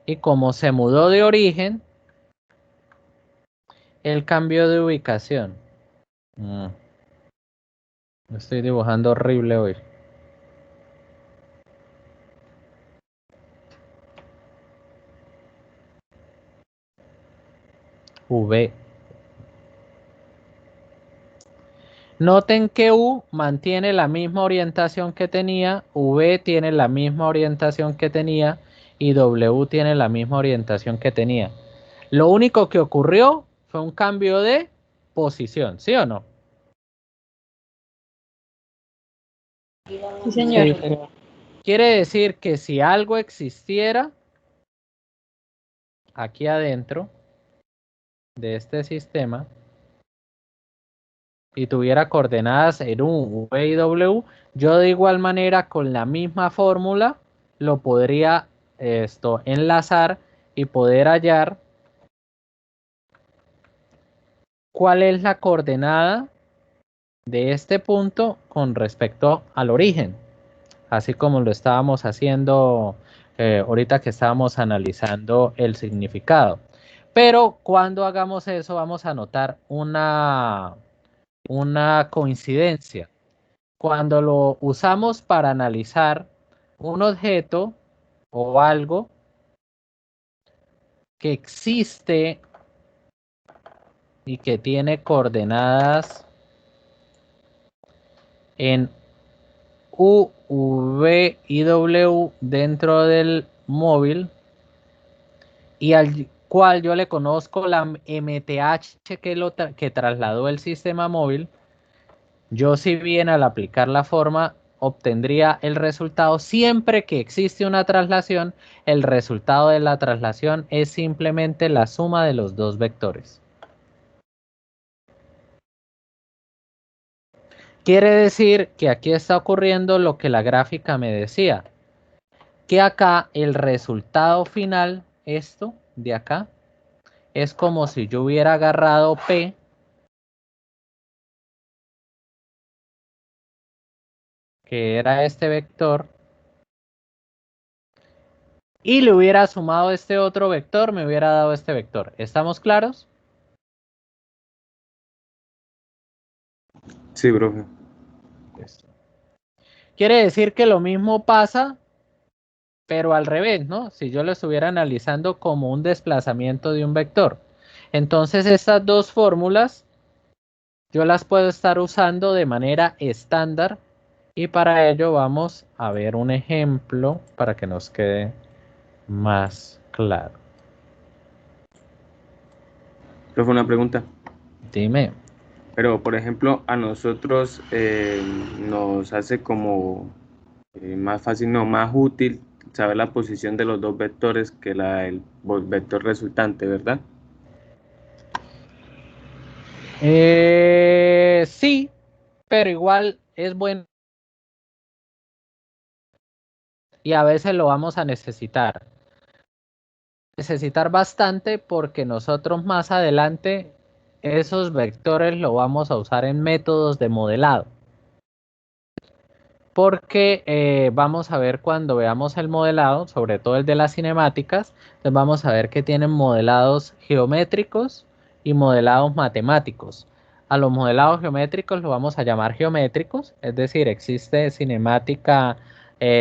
y como se mudó de origen, él cambió de ubicación. Estoy dibujando horrible hoy. V. Noten que U mantiene la misma orientación que tenía, V tiene la misma orientación que tenía y W tiene la misma orientación que tenía. Lo único que ocurrió fue un cambio de posición, ¿sí o no? Sí, señor. Sí, señor. Quiere decir que si algo existiera aquí adentro de este sistema y tuviera coordenadas en U, V y W, yo de igual manera con la misma fórmula lo podría enlazar y poder hallar cuál es la coordenada de este punto con respecto al origen, así como lo estábamos haciendo ahorita que estábamos analizando el significado. Pero cuando hagamos eso vamos a notar una coincidencia. Cuando lo usamos para analizar un objeto o algo que existe y que tiene coordenadas en U, V y W dentro del móvil y al cual yo le conozco la MTH que trasladó el sistema móvil, yo si bien al aplicar la forma obtendría el resultado siempre que existe una traslación, el resultado de la traslación es simplemente la suma de los dos vectores. Quiere decir que aquí está ocurriendo lo que la gráfica me decía, que acá el resultado final, esto de acá, es como si yo hubiera agarrado P que era este vector, y le hubiera sumado este otro vector, me hubiera dado este vector. ¿Estamos claros? Sí, profe. Listo. Quiere decir que lo mismo pasa, pero al revés, ¿no? Si yo lo estuviera analizando como un desplazamiento de un vector. Entonces estas dos fórmulas yo las puedo estar usando de manera estándar, y para ello vamos a ver un ejemplo para que nos quede más claro. Profe, una pregunta. Dime. Pero, por ejemplo, a nosotros nos hace como más fácil, no, más útil saber la posición de los dos vectores que la del vector resultante, ¿verdad? Sí, pero igual es bueno y a veces lo vamos a necesitar. Necesitar bastante porque nosotros más adelante esos vectores lo vamos a usar en métodos de modelado. Porque vamos a ver cuando veamos el modelado, sobre todo el de las cinemáticas, entonces vamos a ver que tienen modelados geométricos y modelados matemáticos. A los modelados geométricos los vamos a llamar geométricos, es decir, existe cinemática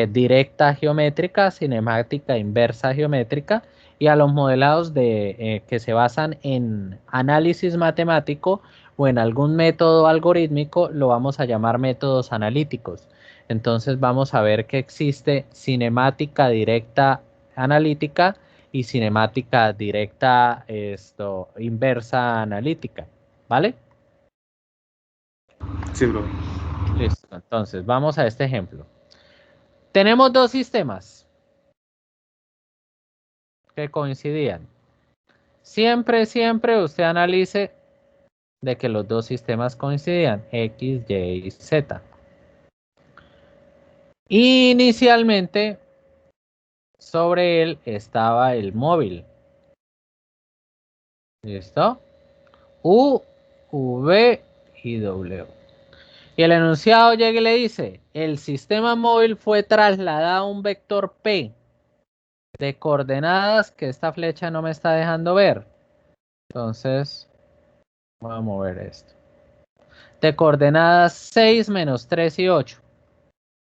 directa geométrica, cinemática inversa geométrica, y a los modelados que se basan en análisis matemático o en algún método algorítmico lo vamos a llamar métodos analíticos. Entonces vamos a ver que existe cinemática directa analítica y cinemática directa inversa analítica, ¿vale? Sí, profe. Listo, entonces vamos a este ejemplo. Tenemos dos sistemas que coincidían. Siempre usted analice de que los dos sistemas coincidían, X, Y y Z. Inicialmente sobre él estaba el móvil. ¿Listo? U, V y W. Y el enunciado llega y le dice, el sistema móvil fue trasladado a un vector P de coordenadas que esta flecha no me está dejando ver. Entonces, voy a mover esto. De coordenadas 6, menos 3 y 8.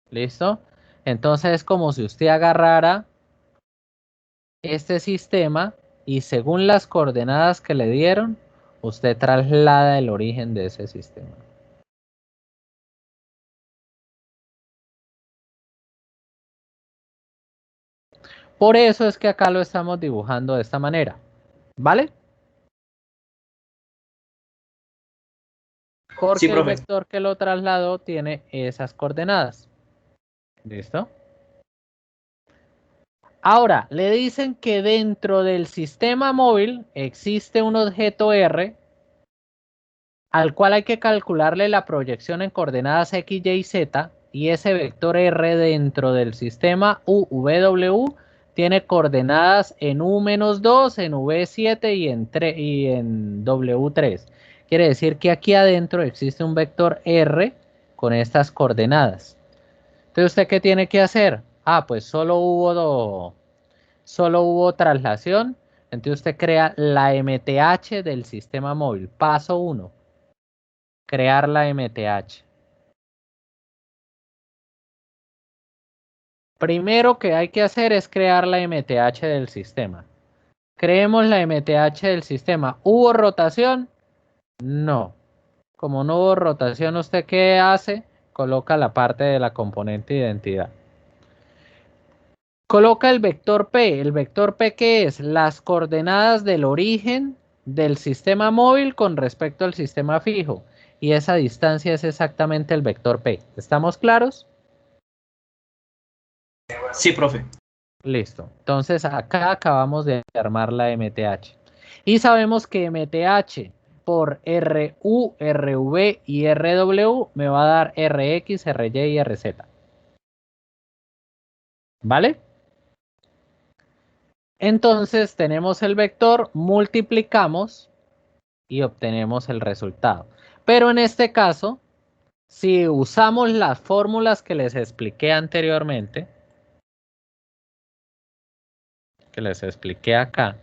¿Listo? Entonces es como si usted agarrara este sistema y según las coordenadas que le dieron, usted traslada el origen de ese sistema. Por eso es que acá lo estamos dibujando de esta manera, ¿vale? Porque Sí, el profe. vector que lo trasladó tiene esas coordenadas. ¿Listo? Ahora, le dicen que dentro del sistema móvil existe un objeto R al cual hay que calcularle la proyección en coordenadas X, Y y Z, y ese vector R dentro del sistema UVW tiene coordenadas en U-2, en V7 y en W3. Quiere decir que aquí adentro existe un vector R con estas coordenadas. Entonces, ¿usted qué tiene que hacer? Ah, pues solo hubo traslación. Entonces usted crea la MTH del sistema móvil. Paso 1. Crear la MTH. Primero que hay que hacer es crear la MTH del sistema. Creemos la MTH del sistema. ¿Hubo rotación? No. Como no hubo rotación, ¿usted qué hace? Coloca la parte de la componente identidad. Coloca el vector P. ¿El vector P qué es? Las coordenadas del origen del sistema móvil con respecto al sistema fijo. Y esa distancia es exactamente el vector P. ¿Estamos claros? Sí, profe. Listo. Entonces acá acabamos de armar la MTH. Y sabemos que MTH por RU, RV y RW me va a dar RX, RY y RZ. ¿Vale? Entonces tenemos el vector, multiplicamos y obtenemos el resultado. Pero en este caso, si usamos las fórmulas que les expliqué anteriormente, que les expliqué acá,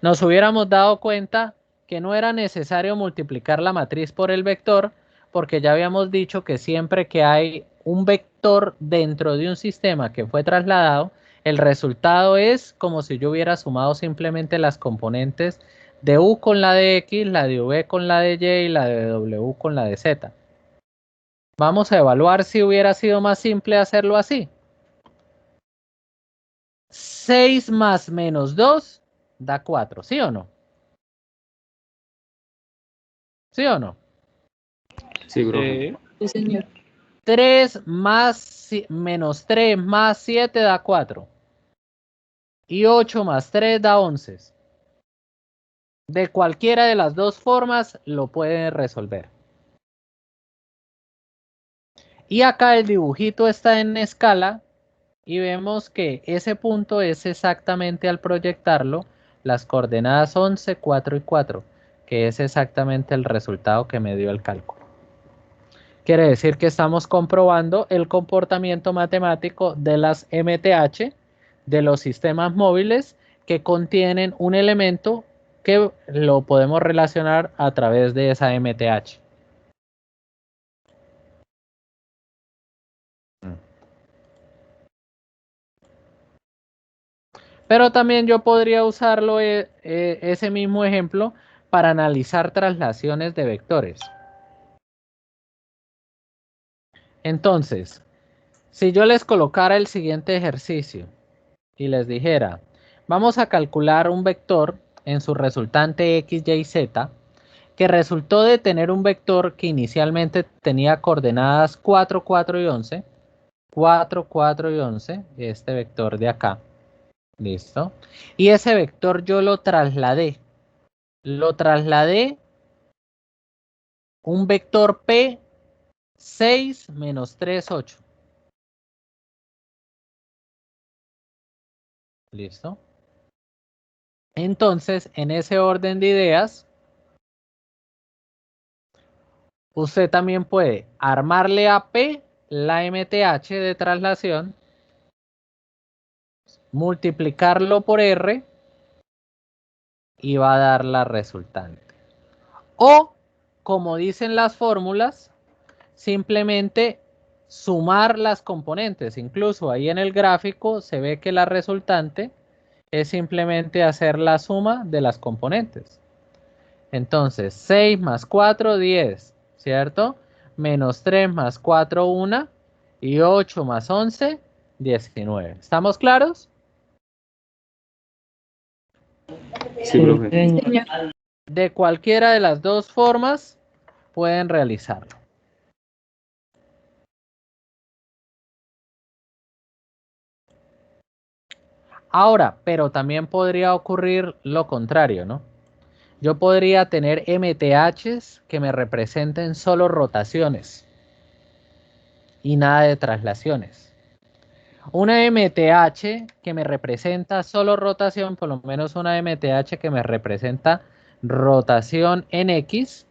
nos hubiéramos dado cuenta que no era necesario multiplicar la matriz por el vector, porque ya habíamos dicho que siempre que hay un vector dentro de un sistema que fue trasladado, el resultado es como si yo hubiera sumado simplemente las componentes de U con la de X, la de V con la de Y y la de W con la de Z. Vamos a evaluar si hubiera sido más simple hacerlo así. 6 más menos 2 da 4, ¿sí o no? ¿Sí o no? Sí, profe. Sí, señor. 3 más menos 3 más 7 da 4. Y 8 más 3 da 11. De cualquiera de las dos formas lo pueden resolver. Y acá el dibujito está en escala y vemos que ese punto es exactamente al proyectarlo las coordenadas 11, 4 y 4, que es exactamente el resultado que me dio el cálculo. Quiere decir que estamos comprobando el comportamiento matemático de las MTH, de los sistemas móviles que contienen un elemento que lo podemos relacionar a través de esa MTH. Pero también yo podría usarlo, ese mismo ejemplo, para analizar traslaciones de vectores. Entonces, si yo les colocara el siguiente ejercicio y les dijera, vamos a calcular un vector en su resultante x, y, z, que resultó de tener un vector que inicialmente tenía coordenadas 4, 4 y 11, 4, 4 y 11, este vector de acá, listo, y ese vector yo lo trasladé un vector P 6 menos 3, 8. ¿Listo? Entonces, en ese orden de ideas, usted también puede armarle a P la MTH de traslación, multiplicarlo por R y va a dar la resultante. O, como dicen las fórmulas, simplemente sumar las componentes. Incluso ahí en el gráfico se ve que la resultante es simplemente hacer la suma de las componentes. Entonces, 6 más 4, 10, ¿cierto? Menos 3 más 4, 1. Y 8 más 11, 19. ¿Estamos claros? Sí, profe. Sí, señor. De cualquiera de las dos formas pueden realizarlo. Ahora, pero también podría ocurrir lo contrario, ¿no? Yo podría tener MTHs que me representen solo rotaciones y nada de traslaciones. Una MTH que me representa solo rotación, por lo menos una MTH que me representa rotación en X.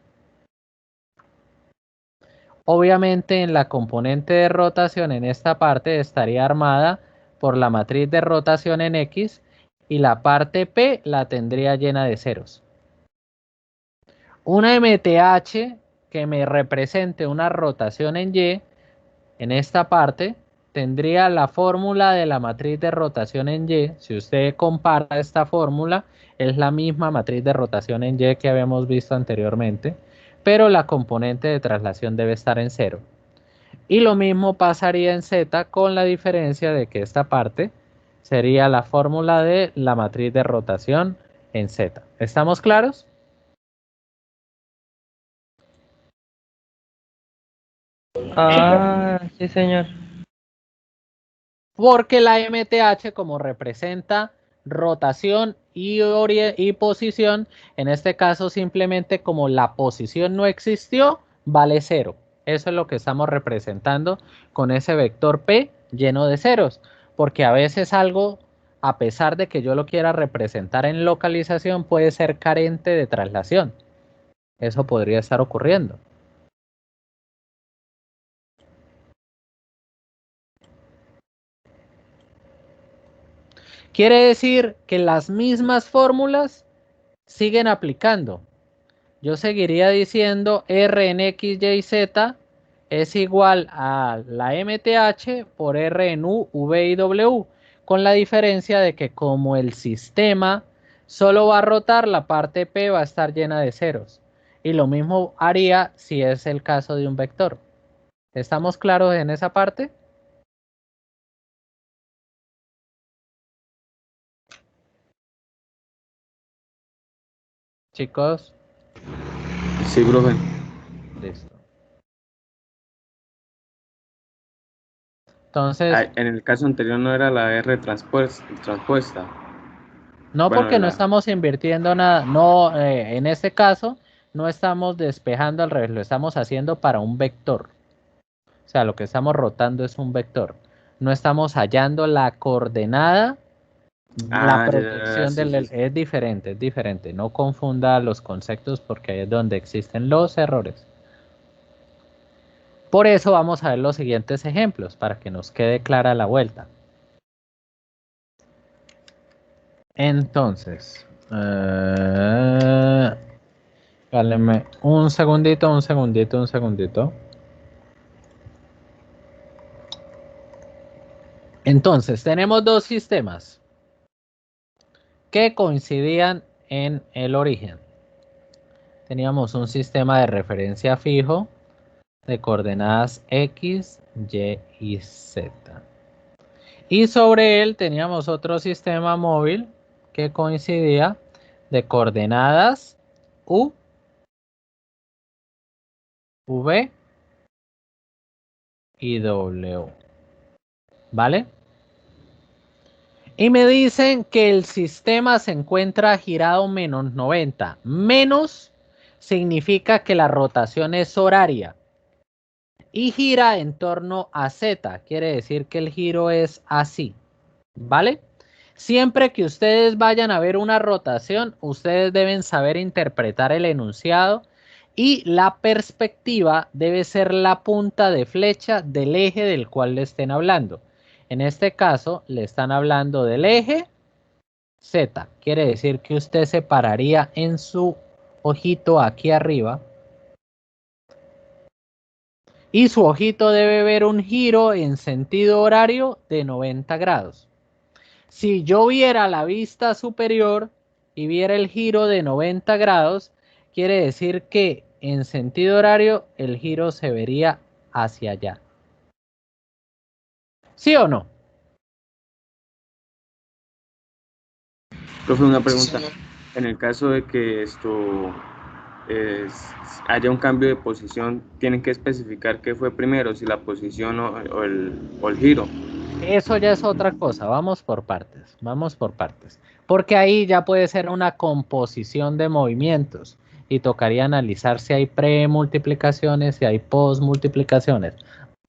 Obviamente en la componente de rotación en esta parte estaría armada por la matriz de rotación en X y la parte P la tendría llena de ceros. Una MTH que me represente una rotación en Y, en esta parte, tendría la fórmula de la matriz de rotación en Y. Si usted compara esta fórmula, es la misma matriz de rotación en Y que habíamos visto anteriormente, pero la componente de traslación debe estar en 0. Y lo mismo pasaría en Z con la diferencia de que esta parte sería la fórmula de la matriz de rotación en Z. ¿Estamos claros? Ah, sí, señor. Porque la MTH, como representa rotación y posición. En este caso, simplemente como la posición no existió, vale 0. Eso es lo que estamos representando con ese vector P lleno de ceros. Porque a veces algo, a pesar de que yo lo quiera representar en localización, puede ser carente de traslación. Eso podría estar ocurriendo. Quiere decir que las mismas fórmulas siguen aplicando. Yo seguiría diciendo R en X, Y, Z es igual a la MTH por R en U, V y W, con la diferencia de que como el sistema solo va a rotar, la parte P va a estar llena de ceros. Y lo mismo haría si es el caso de un vector. ¿Estamos claros en esa parte? Chicos. Sí, profe. Listo. Entonces, En el caso anterior no era la R transpuesta. no, Bueno, porque no estamos invirtiendo nada. No, en este caso, no estamos despejando al revés, lo estamos haciendo para un vector. O sea, lo que estamos rotando es un vector. No estamos hallando la coordenada, la proyección sí, del... sí, sí. Es diferente, es diferente. No confunda los conceptos porque ahí es donde existen los errores. Por eso vamos a ver los siguientes ejemplos, para que nos quede clara la vuelta. Entonces, cálenme un segundito, un segundito, un segundito. Entonces, tenemos dos sistemas que coincidían en el origen. Teníamos un sistema de referencia fijo de coordenadas X, Y y Z. Y sobre él teníamos otro sistema móvil que coincidía de coordenadas U, V y W. ¿Vale? Y me dicen que el sistema se encuentra girado menos 90. Menos significa que la rotación es horaria. Y gira en torno a Z. Quiere decir que el giro es así. ¿Vale? Siempre que ustedes vayan a ver una rotación, ustedes deben saber interpretar el enunciado y la perspectiva debe ser la punta de flecha del eje del cual le estén hablando. En este caso, le están hablando del eje Z. Quiere decir que usted se pararía en su ojito aquí arriba. Y su ojito debe ver un giro en sentido horario de 90 grados. Si yo viera la vista superior y viera el giro de 90 grados, quiere decir que en sentido horario el giro se vería hacia allá. ¿Sí o no? Profe, una Sí, pregunta. señor. En el caso de que haya un cambio de posición, tienen que especificar qué fue primero, si la posición o el giro. Eso ya es otra cosa. Vamos por partes. Vamos por partes. Porque ahí ya puede ser una composición de movimientos y tocaría analizar si hay premultiplicaciones, si hay postmultiplicaciones.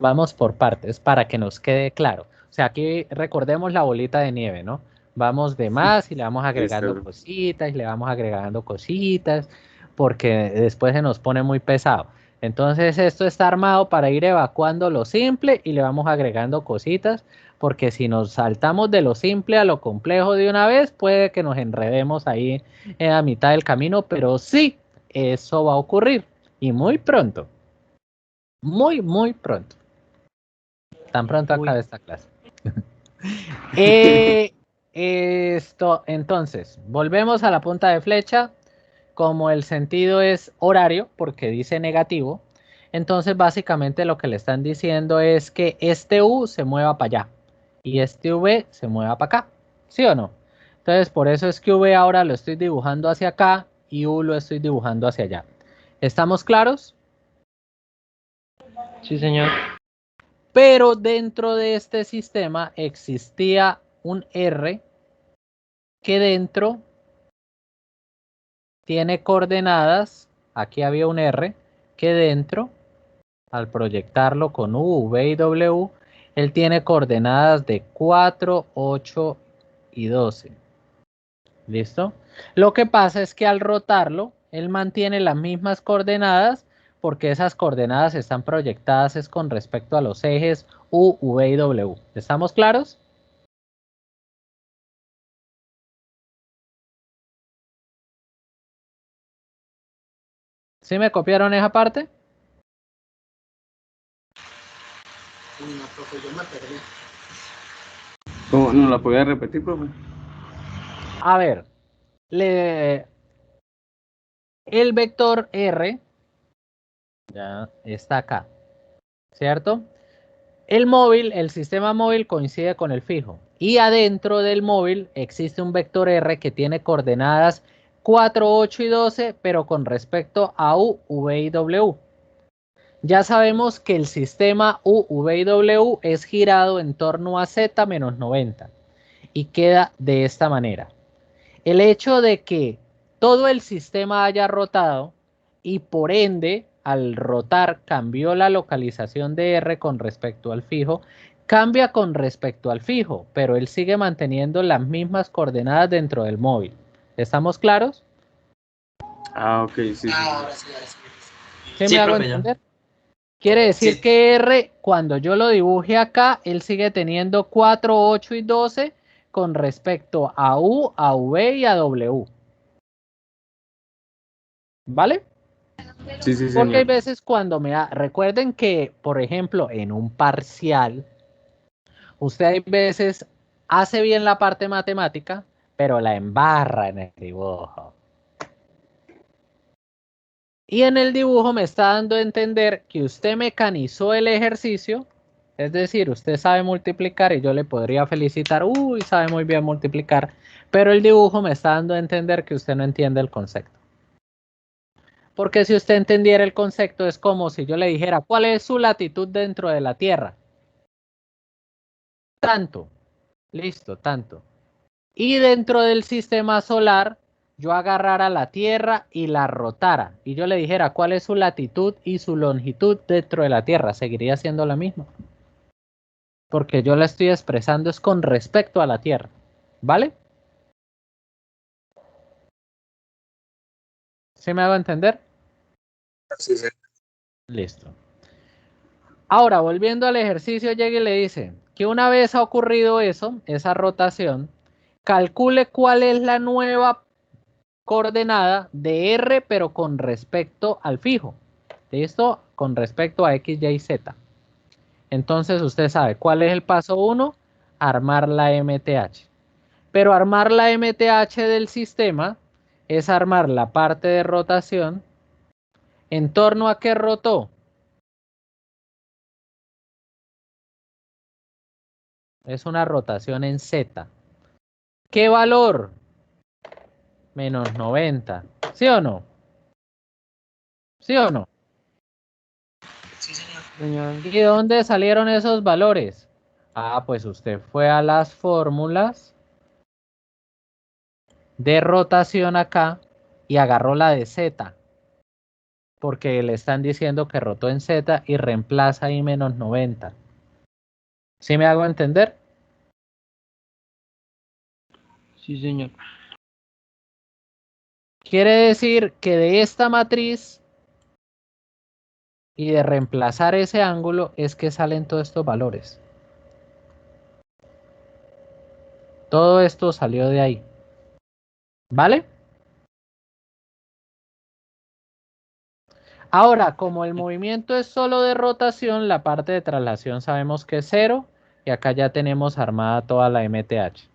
Vamos por partes para que nos quede claro. O sea, aquí recordemos la bolita de nieve, ¿no? Vamos de más y le vamos agregando Listo. cositas y le vamos agregando cositas porque después se nos pone muy pesado. Entonces esto está armado para ir evacuando lo simple y le vamos agregando cositas porque si nos saltamos de lo simple a lo complejo de una vez, puede que nos enredemos ahí en la mitad del camino, pero sí, eso va a ocurrir y muy pronto. Muy, muy pronto. Tan pronto acabe esta clase. Entonces, volvemos a la punta de flecha. Como el sentido es horario, porque dice negativo, entonces básicamente lo que le están diciendo es que este U se mueva para allá y este V se mueva para acá. ¿Sí o no? Entonces, por eso es que V ahora lo estoy dibujando hacia acá y U lo estoy dibujando hacia allá. ¿Estamos claros? Sí, señor. Pero dentro de este sistema existía un R que dentro tiene coordenadas, aquí había un R, que dentro, al proyectarlo con U, V y W, él tiene coordenadas de 4, 8 y 12. ¿Listo? Lo que pasa es que al rotarlo, él mantiene las mismas coordenadas porque esas coordenadas están proyectadas es con respecto a los ejes U, V y W. ¿Estamos claros? ¿Sí me copiaron esa parte? No, profe, yo me perdí. ¿Cómo? ¿No la podía repetir, profe? A ver, el vector R ya está acá, ¿cierto? El móvil, el sistema móvil coincide con el fijo y adentro del móvil existe un vector R que tiene coordenadas 4, 8 y 12, pero con respecto a U, V y W. Ya sabemos que el sistema U, V y W es girado en torno a Z menos 90 y queda de esta manera. El hecho de que todo el sistema haya rotado y por ende al rotar cambió la localización de R con respecto al fijo, cambia con respecto al fijo, pero él sigue manteniendo las mismas coordenadas dentro del móvil. ¿Estamos claros? Ah, ok, sí, sí. Ahora sí, ahora sí. ¿Sí Sí, me hago profe, ya. entender? Quiere decir Sí. que R, cuando yo lo dibuje acá, él sigue teniendo 4, 8 y 12 con respecto a U, a V y a W. ¿Vale? Sí, sí, Porque hay señor. veces cuando me da, recuerden que, por ejemplo, en un parcial, usted hay veces hace bien la parte matemática, pero la embarra en el dibujo. Y en el dibujo me está dando a entender que usted mecanizó el ejercicio, es decir, usted sabe multiplicar y yo le podría felicitar, uy, sabe muy bien multiplicar, pero el dibujo me está dando a entender que usted no entiende el concepto. Porque si usted entendiera el concepto, es como si yo le dijera, ¿cuál es su latitud dentro de la Tierra? Tanto. Listo, tanto. Y dentro del sistema solar, yo agarrara la Tierra y la rotara. Y yo le dijera, ¿cuál es su latitud y su longitud dentro de la Tierra? Seguiría siendo la misma. Porque yo la estoy expresando es con respecto a la Tierra. ¿Vale? ¿Sí me hago entender? Sí, sí. Listo. Ahora, volviendo al ejercicio, llega y le dice que una vez ha ocurrido eso, esa rotación, calcule cuál es la nueva coordenada de R, pero con respecto al fijo. ¿Listo? Con respecto a X, Y y Z. Entonces, usted sabe cuál es el paso 1, armar la MTH. Pero armar la MTH del sistema es armar la parte de rotación en torno a qué rotó. Es una rotación en Z. ¿Qué valor? Menos 90. ¿Sí o no? ¿Sí o no? Sí, señor. Señor. ¿Y de dónde salieron esos valores? Ah, pues usted fue a las fórmulas de rotación acá y agarró la de Z. Porque le están diciendo que rotó en Z y reemplaza ahí menos 90. ¿Sí me hago entender? Sí, señor. Quiere decir que de esta matriz y de reemplazar ese ángulo es que salen todos estos valores. Todo esto salió de ahí. ¿Vale? Ahora, como el movimiento es solo de rotación, la parte de traslación sabemos que es 0 y acá ya tenemos armada toda la MTH.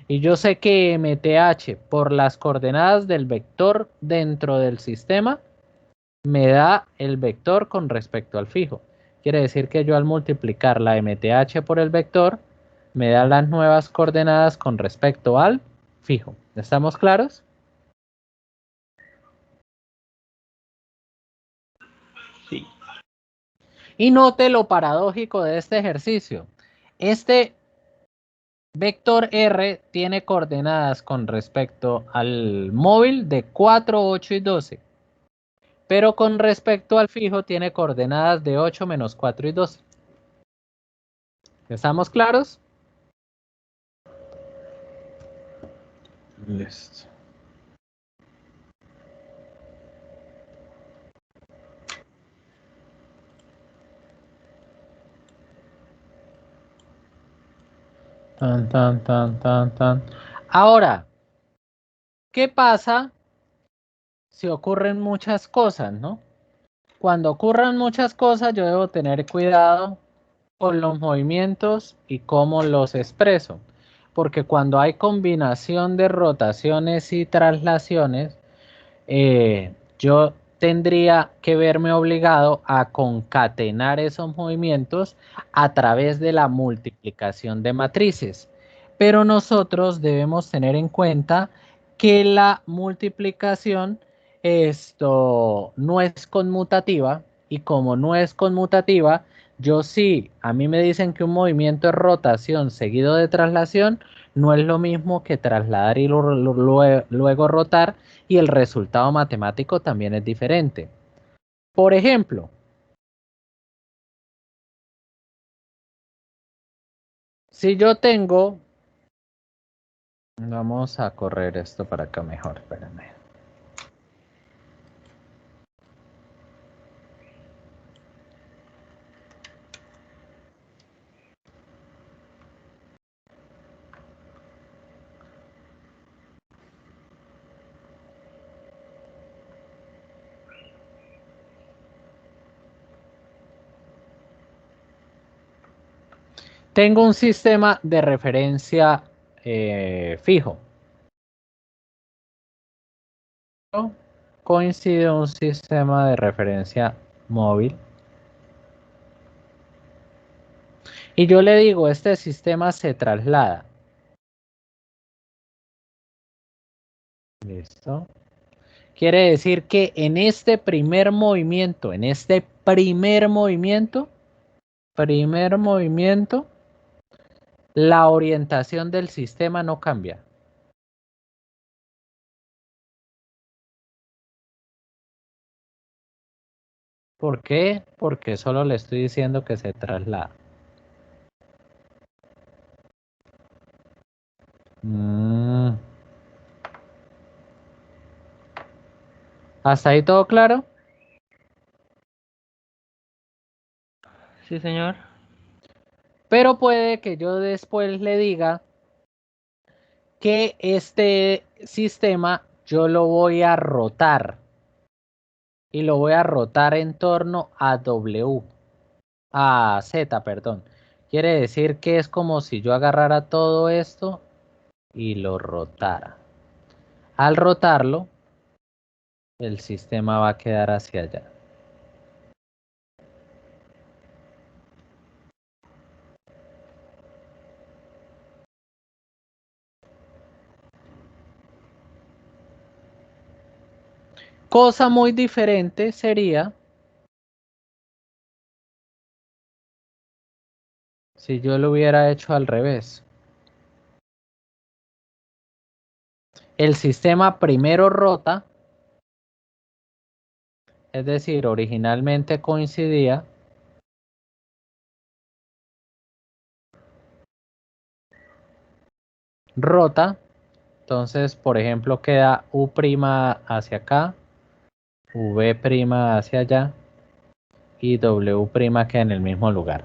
Y yo sé que MTH por las coordenadas del vector dentro del sistema me da el vector con respecto al fijo. Quiere decir que yo al multiplicar la MTH por el vector me da las nuevas coordenadas con respecto al fijo. ¿Estamos claros? Sí. Y note lo paradójico de este ejercicio. Este Vector R tiene coordenadas con respecto al móvil de 4, 8 y 12. Pero con respecto al fijo tiene coordenadas de 8 menos 4 y 12. ¿Estamos claros? Listo. Tan. Ahora, ¿qué pasa si ocurren muchas cosas, no? Cuando ocurran muchas cosas, yo debo tener cuidado con los movimientos y cómo los expreso. Porque cuando hay combinación de rotaciones y traslaciones, yo tendría que verme obligado a concatenar esos movimientos a través de la multiplicación de matrices. Pero nosotros debemos tener en cuenta que la multiplicación no es conmutativa, y como no es conmutativa, yo sí, a mí me dicen que un movimiento es rotación seguido de traslación, no es lo mismo que trasladar y luego rotar, y el resultado matemático también es diferente. Por ejemplo, si yo tengo, vamos a correr esto para acá mejor, espérame. Tengo un sistema de referencia fijo. Coincide un sistema de referencia móvil. Y yo le digo, este sistema se traslada. Listo. Quiere decir que en este primer movimiento, la orientación del sistema no cambia. ¿Por qué? Porque solo le estoy diciendo que se traslada. ¿Hasta ahí todo claro? Sí, señor. Pero puede que yo después le diga que este sistema yo lo voy a rotar. Y lo voy a rotar en torno a Z, perdón. Quiere decir que es como si yo agarrara todo esto y lo rotara. Al rotarlo, el sistema va a quedar hacia allá. Cosa muy diferente sería si yo lo hubiera hecho al revés. El sistema primero rota, es decir, originalmente coincidía, rota, entonces por ejemplo queda U' hacia acá, V' hacia allá y W' queda en el mismo lugar.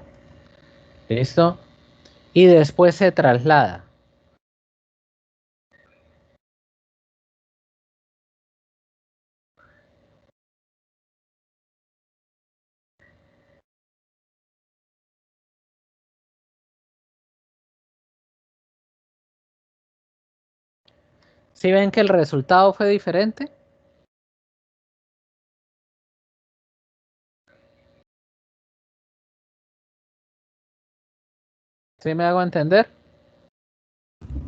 ¿Listo? Y después se traslada. ¿Sí ven que el resultado fue diferente? ¿Sí me hago entender?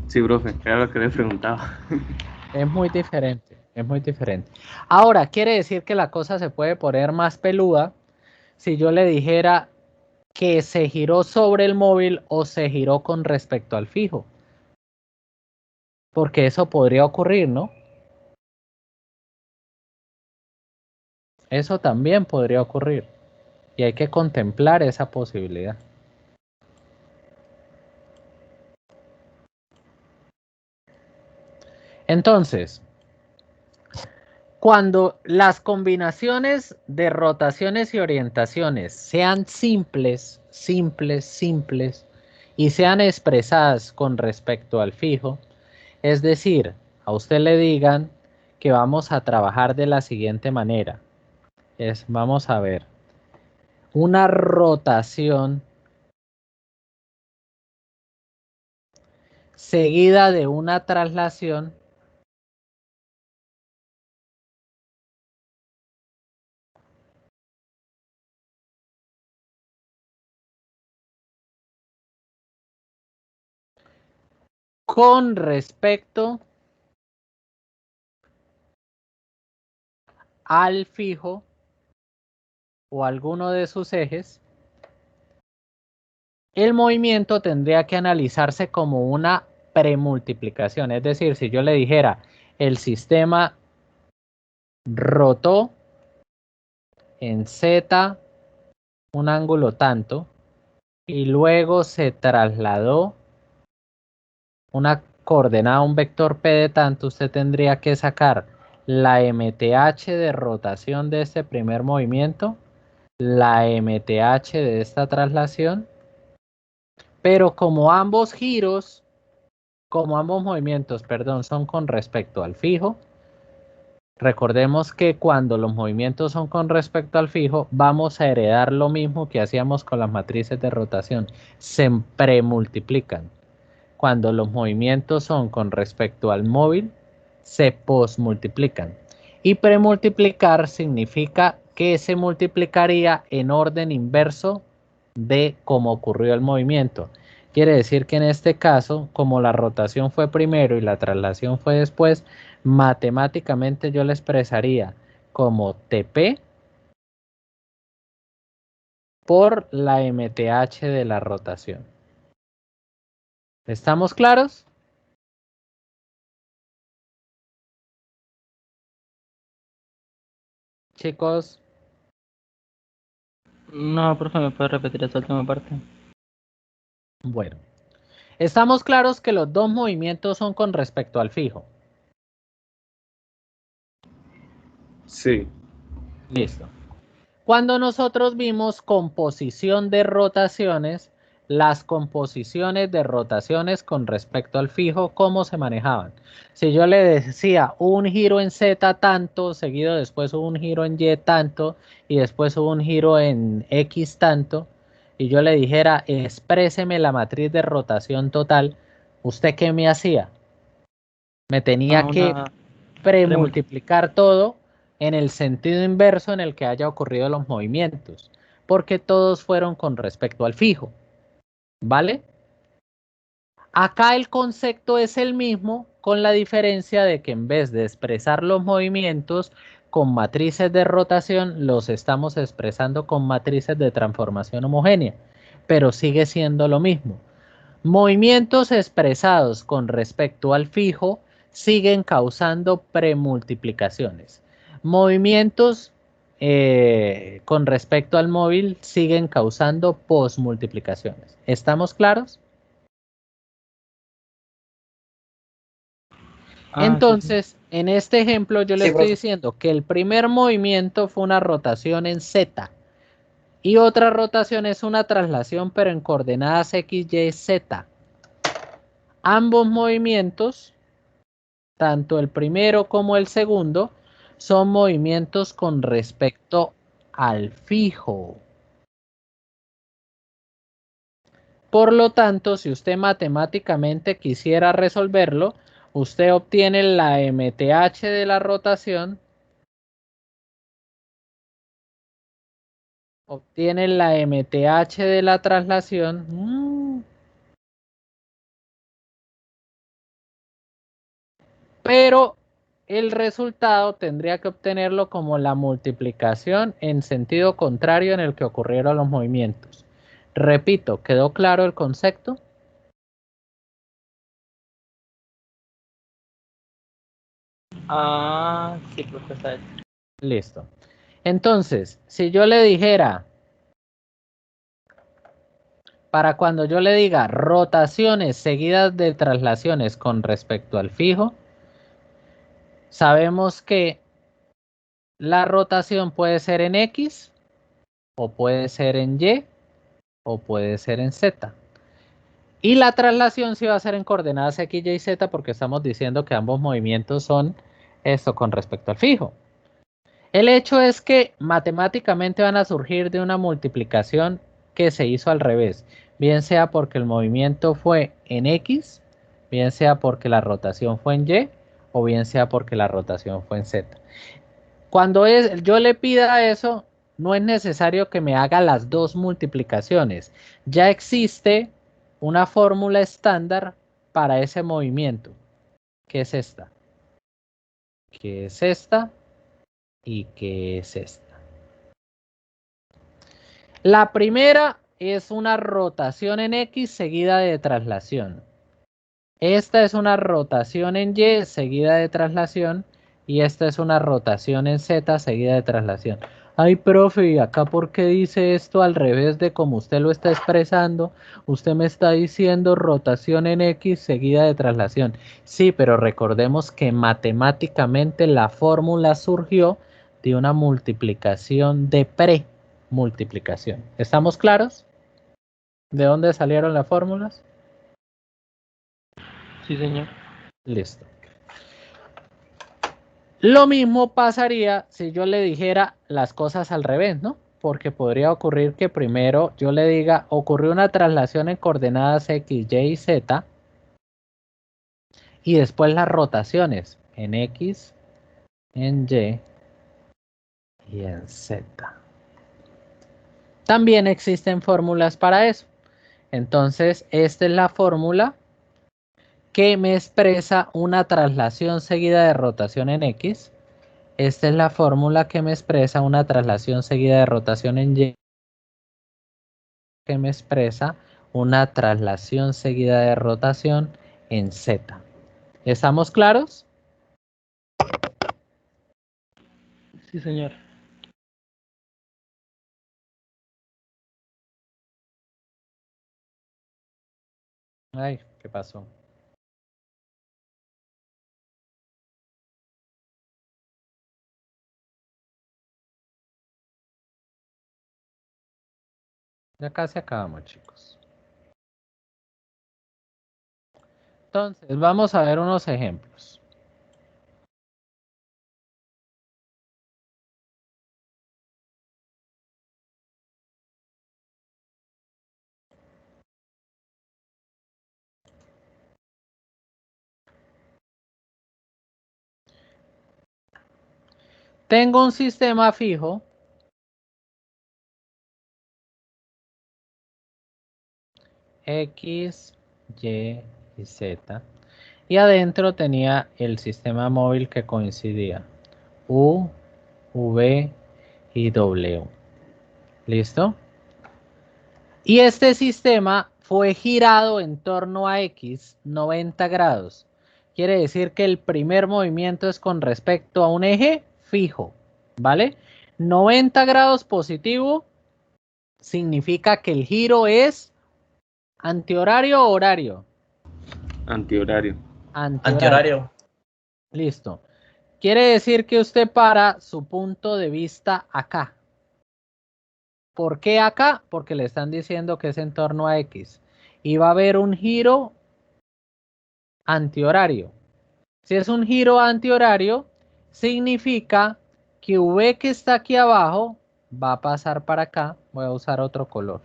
Sí, profe, era lo que le preguntaba. Es muy diferente, es muy diferente. Ahora, quiere decir que la cosa se puede poner más peluda si yo le dijera que se giró sobre el móvil o se giró con respecto al fijo. Porque eso podría ocurrir, ¿no? Eso también podría ocurrir. Y hay que contemplar esa posibilidad. Entonces, cuando las combinaciones de rotaciones y orientaciones sean simples, y sean expresadas con respecto al fijo, es decir, a usted le digan que vamos a trabajar de la siguiente manera. Vamos a ver, una rotación seguida de una traslación con respecto al fijo o alguno de sus ejes, el movimiento tendría que analizarse como una premultiplicación. Es decir, si yo le dijera el sistema rotó en Z un ángulo tanto y luego se trasladó una coordenada, un vector P de tanto, usted tendría que sacar la MTH de rotación de este primer movimiento, la MTH de esta traslación, pero como ambos movimientos, perdón, son con respecto al fijo, recordemos que cuando los movimientos son con respecto al fijo, vamos a heredar lo mismo que hacíamos con las matrices de rotación, se premultiplican. Cuando los movimientos son con respecto al móvil, se posmultiplican. Y premultiplicar significa que se multiplicaría en orden inverso de cómo ocurrió el movimiento. Quiere decir que en este caso, como la rotación fue primero y la traslación fue después, matemáticamente yo la expresaría como TP por la MTH de la rotación. ¿Estamos claros? Chicos, No, profe, ¿me puede repetir esa última parte? bueno. Estamos claros que los dos movimientos son con respecto al fijo. Sí. Listo. Cuando nosotros vimos composición de rotaciones, las composiciones de rotaciones con respecto al fijo, ¿cómo se manejaban? Si yo le decía un giro en Z tanto, seguido después un giro en Y tanto, y después un giro en X tanto, y yo le dijera, expréseme la matriz de rotación total, ¿usted qué me hacía? Me tenía que Una premultiplicar todo en el sentido inverso en el que haya ocurrido los movimientos, porque todos fueron con respecto al fijo, ¿vale? Acá el concepto es el mismo, con la diferencia de que en vez de expresar los movimientos con matrices de rotación, los estamos expresando con matrices de transformación homogénea, pero sigue siendo lo mismo. Movimientos expresados con respecto al fijo siguen causando premultiplicaciones. Movimientos con respecto al móvil siguen causando posmultiplicaciones. ¿Estamos claros? sí. Entonces, en este ejemplo yo le Sí, estoy profe. diciendo que el primer movimiento fue una rotación en Z y otra rotación es una traslación pero en coordenadas X, Y, Z. Ambos movimientos, tanto el primero como el segundo, son movimientos con respecto al fijo. Por lo tanto, si usted matemáticamente quisiera resolverlo, usted obtiene la MTH de la rotación, obtiene la MTH de la traslación, pero el resultado tendría que obtenerlo como la multiplicación en sentido contrario en el que ocurrieron los movimientos. Repito, ¿quedó claro el concepto? Ah, sí, profe, está bien. Listo. Entonces, si yo le dijera, para cuando yo le diga rotaciones seguidas de traslaciones con respecto al fijo, sabemos que la rotación puede ser en X, o puede ser en Y, o puede ser en Z. Y la traslación sí va a ser en coordenadas X, Y y Z porque estamos diciendo que ambos movimientos son esto con respecto al fijo. El hecho es que matemáticamente van a surgir de una multiplicación que se hizo al revés, bien sea porque el movimiento fue en X, bien sea porque la rotación fue en Y, o bien sea porque la rotación fue en Z. Cuando yo le pida eso, no es necesario que me haga las dos multiplicaciones. Ya existe una fórmula estándar para ese movimiento, que es esta, que es esta y que es esta. La primera es una rotación en X seguida de traslación. Esta es una rotación en Y seguida de traslación. Y esta es una rotación en Z seguida de traslación. Ay, profe, ¿y acá por qué dice esto al revés de como usted lo está expresando? Usted me está diciendo rotación en X seguida de traslación. Sí, pero recordemos que matemáticamente la fórmula surgió de una multiplicación de premultiplicación. ¿Estamos claros? ¿De dónde salieron las fórmulas? Sí, señor. Listo. Lo mismo pasaría si yo le dijera las cosas al revés, ¿no? Porque podría ocurrir que primero yo le diga, ocurrió una traslación en coordenadas X, Y y Z, y después las rotaciones en X, en Y y en Z. También existen fórmulas para eso. Entonces, esta es la fórmula que me expresa una traslación seguida de rotación en X. Esta es la fórmula que me expresa una traslación seguida de rotación en Y, que me expresa una traslación seguida de rotación en Z. ¿Estamos claros? Sí, señor. Ay, ¿qué pasó? Ya casi acabamos, chicos. Entonces, vamos a ver unos ejemplos. Tengo un sistema fijo X, Y y Z. Y adentro tenía el sistema móvil que coincidía U, V y W. ¿Listo? Y este sistema fue girado en torno a X 90 grados. Quiere decir que el primer movimiento es con respecto a un eje fijo, ¿vale? 90 grados positivo significa que el giro es antihorario o horario. Antihorario. Antihorario. Listo. Quiere decir que usted para su punto de vista acá. ¿Por qué acá? Porque le están diciendo que es en torno a X. Y va a haber un giro antihorario. Si es un giro antihorario, significa que V que está aquí abajo va a pasar para acá. Voy a usar otro color.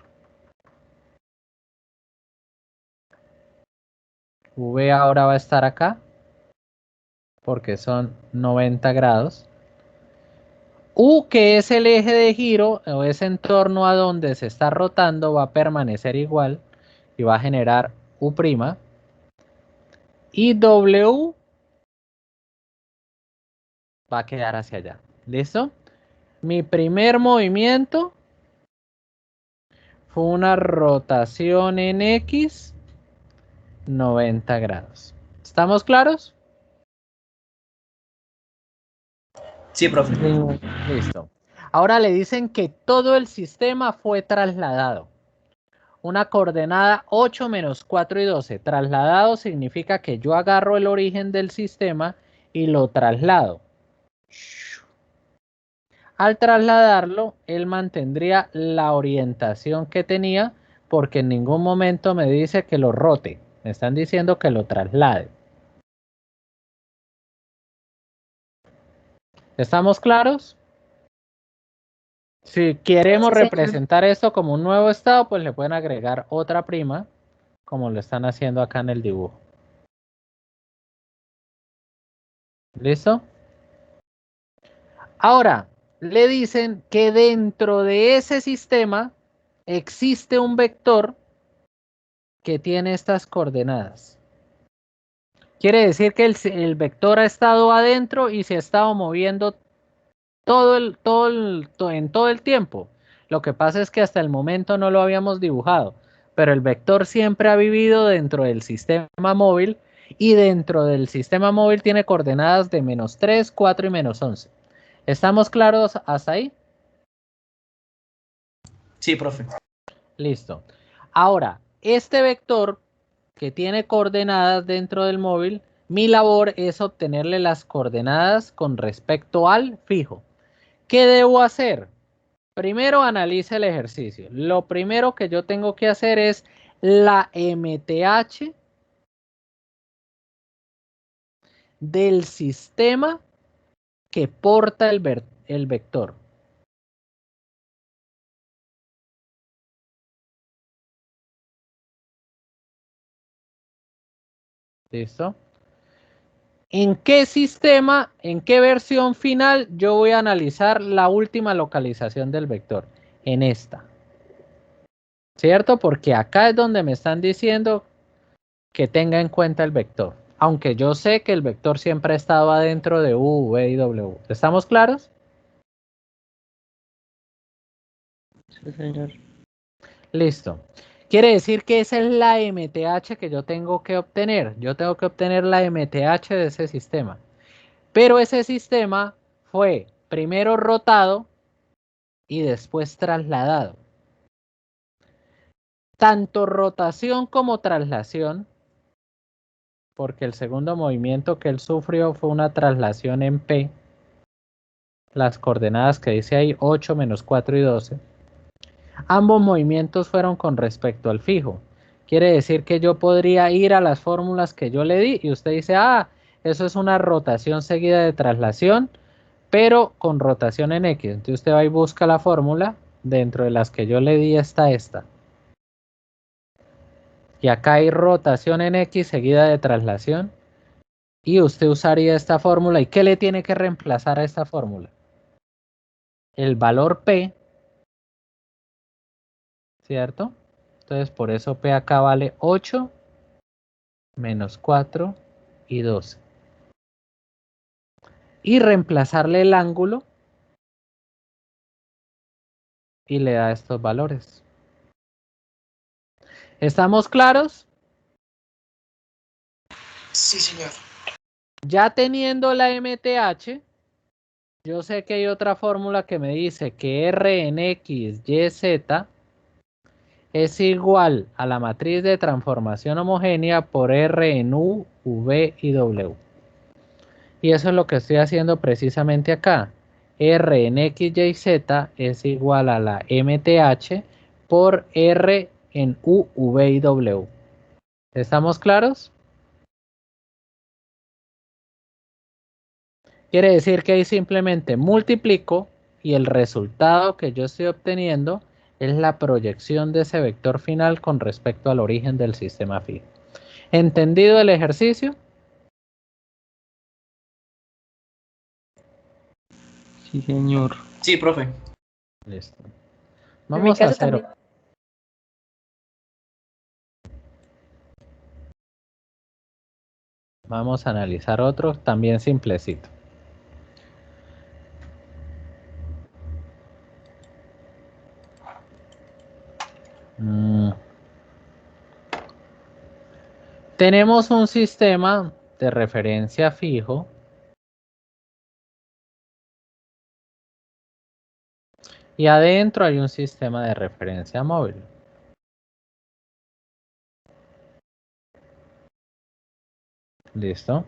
V ahora va a estar acá porque son 90 grados. U, que es el eje de giro o es en torno a donde se está rotando, va a permanecer igual y va a generar U'. Y W va a quedar hacia allá. ¿Listo? Mi primer movimiento fue una rotación en X 90 grados. ¿Estamos claros? Sí, profe. Listo. Ahora le dicen que todo el sistema fue trasladado. Una coordenada 8 menos 4 y 12. Trasladado significa que yo agarro el origen del sistema y lo traslado. Al trasladarlo, él mantendría la orientación que tenía porque en ningún momento me dice que lo rote. Me están diciendo que lo traslade. ¿Estamos claros? Si queremos Sí, señor. representar esto como un nuevo estado, pues le pueden agregar otra prima, como lo están haciendo acá en el dibujo. ¿Listo? Ahora, le dicen que dentro de ese sistema existe un vector que tiene estas coordenadas. Quiere decir que el vector ha estado adentro y se ha estado moviendo en todo el tiempo. Lo que pasa es que hasta el momento no lo habíamos dibujado, pero el vector siempre ha vivido dentro del sistema móvil y dentro del sistema móvil tiene coordenadas de -3, 4 y -11. ¿Estamos claros hasta ahí? Sí, profe. Listo. Ahora, este vector que tiene coordenadas dentro del móvil, mi labor es obtenerle las coordenadas con respecto al fijo. ¿Qué debo hacer? Primero analice el ejercicio. Lo primero que yo tengo que hacer es la MTH del sistema que porta el vector. ¿Listo? ¿En qué sistema, en qué versión final yo voy a analizar la última localización del vector? En esta. ¿Cierto? Porque acá es donde me están diciendo que tenga en cuenta el vector. Aunque yo sé que el vector siempre ha estado adentro de U, V y W. ¿Estamos claros? Sí, señor. Listo. Quiere decir que esa es la MTH que yo tengo que obtener. Yo tengo que obtener la MTH de ese sistema. Pero ese sistema fue primero rotado y después trasladado. Tanto rotación como traslación, porque el segundo movimiento que él sufrió fue una traslación en P, las coordenadas que dice ahí 8 menos 4 y 12. Ambos movimientos fueron con respecto al fijo. Quiere decir que yo podría ir a las fórmulas que yo le di y usted dice, ah, eso es una rotación seguida de traslación, pero con rotación en X. Entonces usted va y busca la fórmula, dentro de las que yo le di está esta. Y acá hay rotación en X seguida de traslación. Y usted usaría esta fórmula. ¿Y qué le tiene que reemplazar a esta fórmula? El valor P, ¿cierto? Entonces por eso P acá vale 8 menos 4 y 12. Y reemplazarle el ángulo y le da estos valores. ¿Estamos claros? Sí, señor. Ya teniendo la MTH, yo sé que hay otra fórmula que me dice que R en X, Y, Z es igual a la matriz de transformación homogénea por R en U, V y W. Y eso es lo que estoy haciendo precisamente acá. R en X, Y, Z es igual a la MTH por R en U, V y W. ¿Estamos claros? Quiere decir que ahí simplemente multiplico y el resultado que yo estoy obteniendo es la proyección de ese vector final con respecto al origen del sistema fijo. ¿Entendido el ejercicio? Sí, señor. Sí, profe. Listo. En mi Vamos a caso hacer, también. vamos a analizar otro también simplecito. Tenemos un sistema de referencia fijo y adentro hay un sistema de referencia móvil. ¿Listo?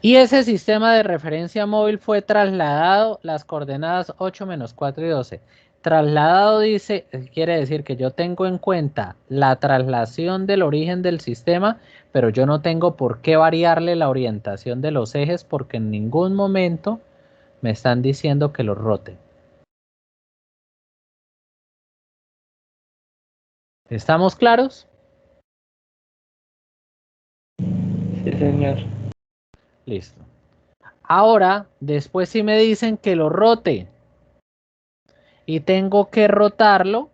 Y ese sistema de referencia móvil fue trasladado las coordenadas 8, menos 4 y 12. Trasladado dice, quiere decir que yo tengo en cuenta la traslación del origen del sistema, pero yo no tengo por qué variarle la orientación de los ejes porque en ningún momento me están diciendo que los roten. ¿Estamos claros? Sí, señor. Listo. Ahora, después si me dicen que lo rote y tengo que rotarlo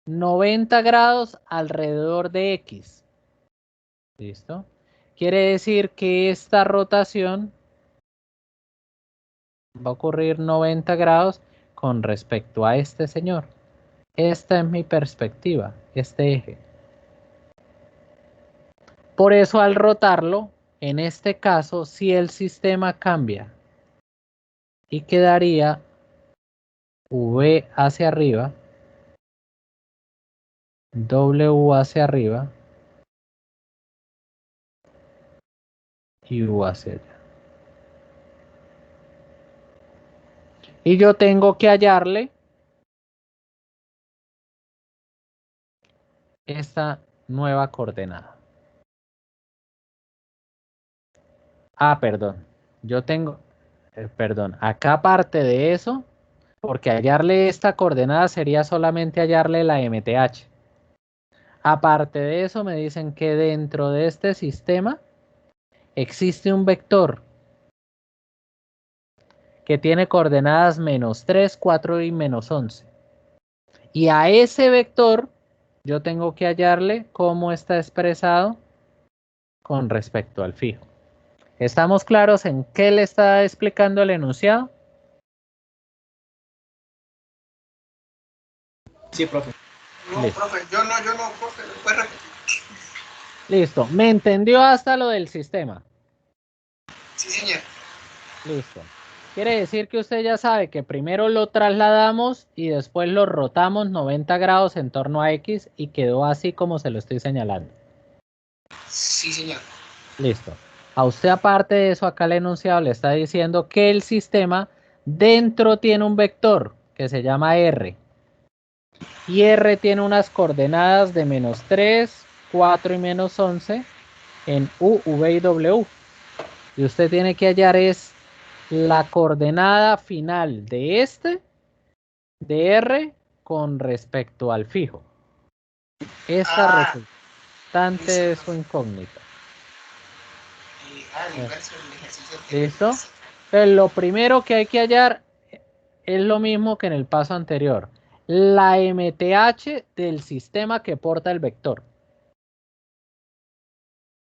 90 grados alrededor de X. ¿Listo? Quiere decir que esta rotación va a ocurrir 90 grados con respecto a este señor. Esta es mi perspectiva, este eje. Por eso al rotarlo, en este caso, si el sistema cambia y quedaría V hacia arriba, W hacia arriba y U hacia allá. Y yo tengo que hallarle esta nueva coordenada. Ah, perdón. Yo tengo, perdón, acá aparte de eso, porque hallarle esta coordenada sería solamente hallarle la MTH. Aparte de eso, me dicen que dentro de este sistema existe un vector que tiene coordenadas menos 3, 4 y menos 11. Y a ese vector yo tengo que hallarle cómo está expresado con respecto al fijo. ¿Estamos claros en qué le está explicando el enunciado? Sí, profe. No, Listo. profe, yo no, profe, ¿me puede repetir? Listo. ¿Me entendió hasta lo del sistema? Sí, señor. Listo. Quiere decir que usted ya sabe que primero lo trasladamos y después lo rotamos 90 grados en torno a X y quedó así como se lo estoy señalando. Sí, señor. Listo. A usted aparte de eso, acá el enunciado le está diciendo que el sistema dentro tiene un vector que se llama R. Y R tiene unas coordenadas de menos 3, 4 y menos 11 en U, V y W. Y usted tiene que hallar es la coordenada final de este, de R, con respecto al fijo. Esta resultante Listo, de su profe. incógnita. El inverso del ejercicio anterior. ¿Listo? Entonces, lo primero que hay que hallar es lo mismo que en el paso anterior. La MTH del sistema que porta el vector.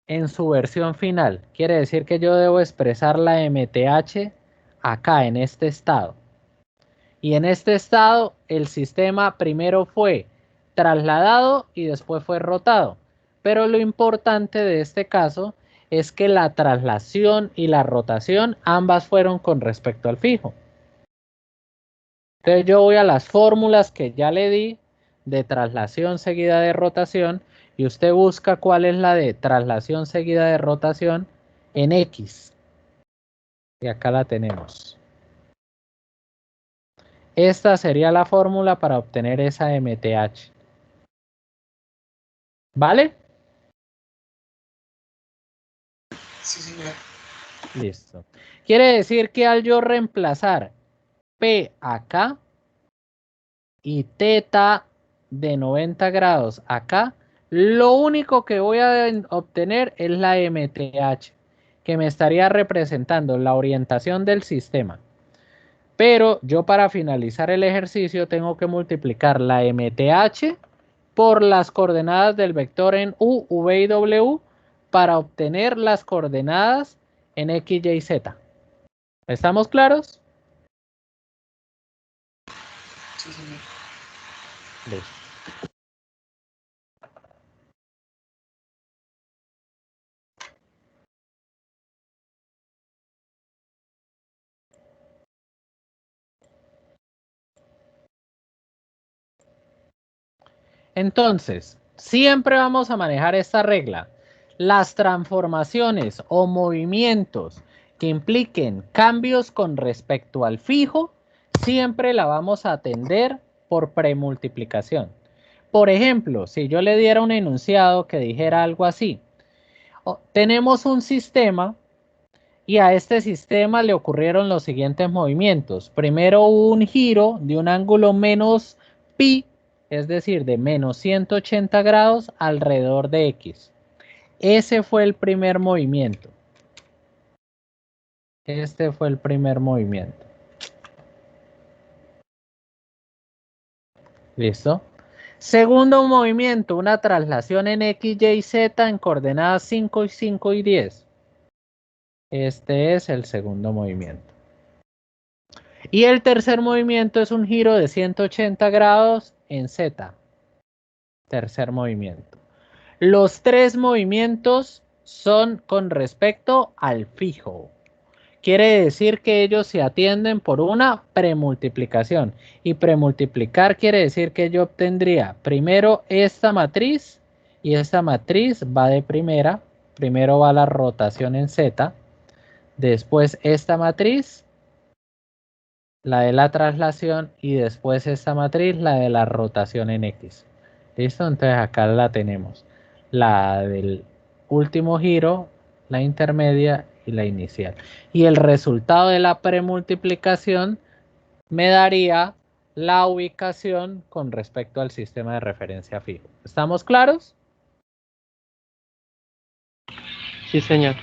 En su versión final. Quiere decir que yo debo expresar la MTH acá, en este estado. Y en este estado, el sistema primero fue trasladado y después fue rotado. Pero lo importante de este caso es que la traslación y la rotación ambas fueron con respecto al fijo. Entonces yo voy a las fórmulas que ya le di de traslación seguida de rotación y usted busca cuál es la de traslación seguida de rotación en X. Y acá la tenemos. Esta sería la fórmula para obtener esa MTH. ¿Vale? Sí, señor. Listo. Quiere decir que al yo reemplazar P acá y teta de 90 grados acá, lo único que voy a obtener es la MTH, que me estaría representando la orientación del sistema. Pero yo para finalizar el ejercicio tengo que multiplicar la MTH por las coordenadas del vector en U, V y W para obtener las coordenadas en X, Y, Z. ¿Estamos claros? Sí, señor. Listo. Entonces, siempre vamos a manejar esta regla. Las transformaciones o movimientos que impliquen cambios con respecto al fijo, siempre la vamos a atender por premultiplicación. Por ejemplo, si yo le diera un enunciado que dijera algo así, tenemos un sistema y a este sistema le ocurrieron los siguientes movimientos. Primero hubo un giro de un ángulo menos pi, es decir, de menos 180 grados alrededor de X. Ese fue el primer movimiento. Este fue el primer movimiento. ¿Listo? Segundo movimiento, una traslación en X, Y, Z en coordenadas 5, 5 y 10. Este es el segundo movimiento. Y el tercer movimiento es un giro de 180 grados en Z. Tercer movimiento. Los tres movimientos son con respecto al fijo. Quiere decir que ellos se atienden por una premultiplicación. Y premultiplicar quiere decir que yo obtendría primero esta matriz. Y esta matriz va de primera. Primero va la rotación en Z. Después esta matriz, la de la traslación. Y después esta matriz, la de la rotación en X. ¿Listo? Entonces acá la tenemos. La del último giro, la intermedia y la inicial. Y el resultado de la premultiplicación me daría la ubicación con respecto al sistema de referencia fijo. ¿Estamos claros? Sí, señor.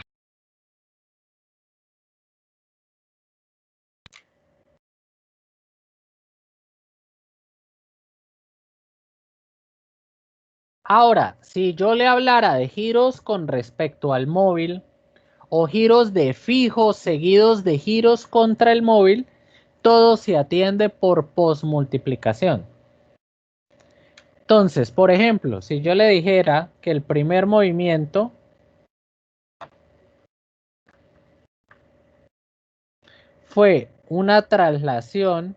Ahora, si yo le hablara de giros con respecto al móvil o giros de fijo seguidos de giros contra el móvil, todo se atiende por posmultiplicación. Entonces, por ejemplo, si yo le dijera que el primer movimiento fue una traslación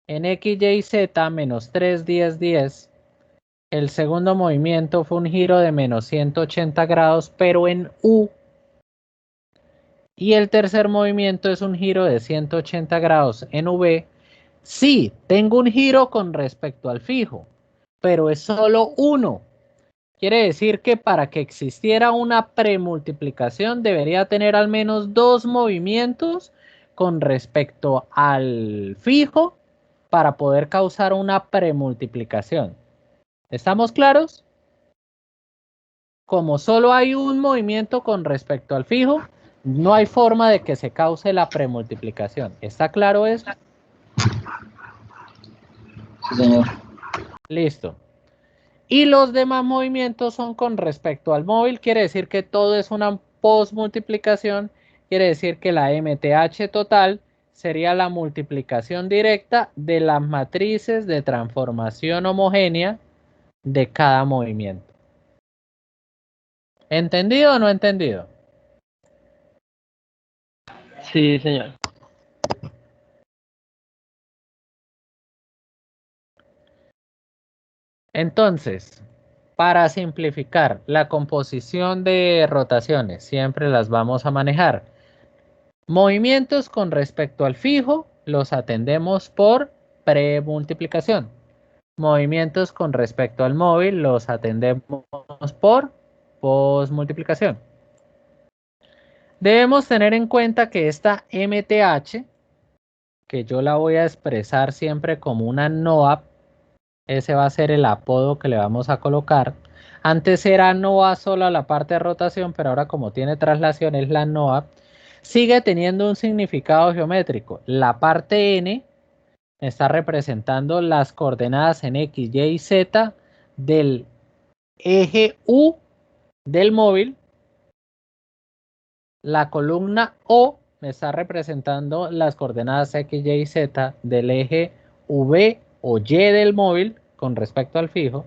en X, Y, Z menos 3, 10, 10, el segundo movimiento fue un giro de menos 180 grados, pero en U. Y el tercer movimiento es un giro de 180 grados en V. Sí, tengo un giro con respecto al fijo, pero es solo uno. Quiere decir que para que existiera una premultiplicación debería tener al menos dos movimientos con respecto al fijo para poder causar una premultiplicación. ¿Estamos claros? Como solo hay un movimiento con respecto al fijo, no hay forma de que se cause la premultiplicación. ¿Está claro eso? Sí, señor. Listo. Y los demás movimientos son con respecto al móvil, quiere decir que todo es una posmultiplicación, quiere decir que la MTH total sería la multiplicación directa de las matrices de transformación homogénea de cada movimiento. ¿Entendido o no entendido? Sí, señor. Entonces, para simplificar, la composición de rotaciones siempre las vamos a manejar. Movimientos con respecto al fijo los atendemos por premultiplicación. Movimientos con respecto al móvil los atendemos por posmultiplicación. Debemos tener en cuenta que esta MTH, que yo la voy a expresar siempre como una NOAP, ese va a ser el apodo que le vamos a colocar. Antes era NOA solo a la parte de rotación, pero ahora como tiene traslación es la NOA. Sigue teniendo un significado geométrico. La parte N está representando las coordenadas en X, Y y Z del eje U del móvil. La columna O me está representando las coordenadas X, Y y Z del eje V o Y del móvil con respecto al fijo.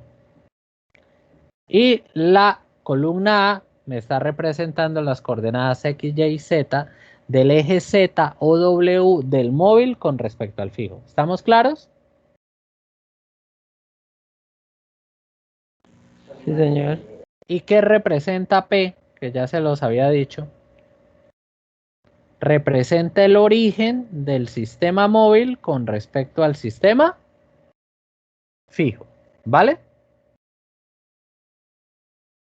Y la columna A me está representando las coordenadas X, Y y Z del eje Z o W del móvil con respecto al fijo. ¿Estamos claros? Sí, señor. ¿Y qué representa P? Que ya se los había dicho. Representa el origen del sistema móvil con respecto al sistema fijo. ¿Vale?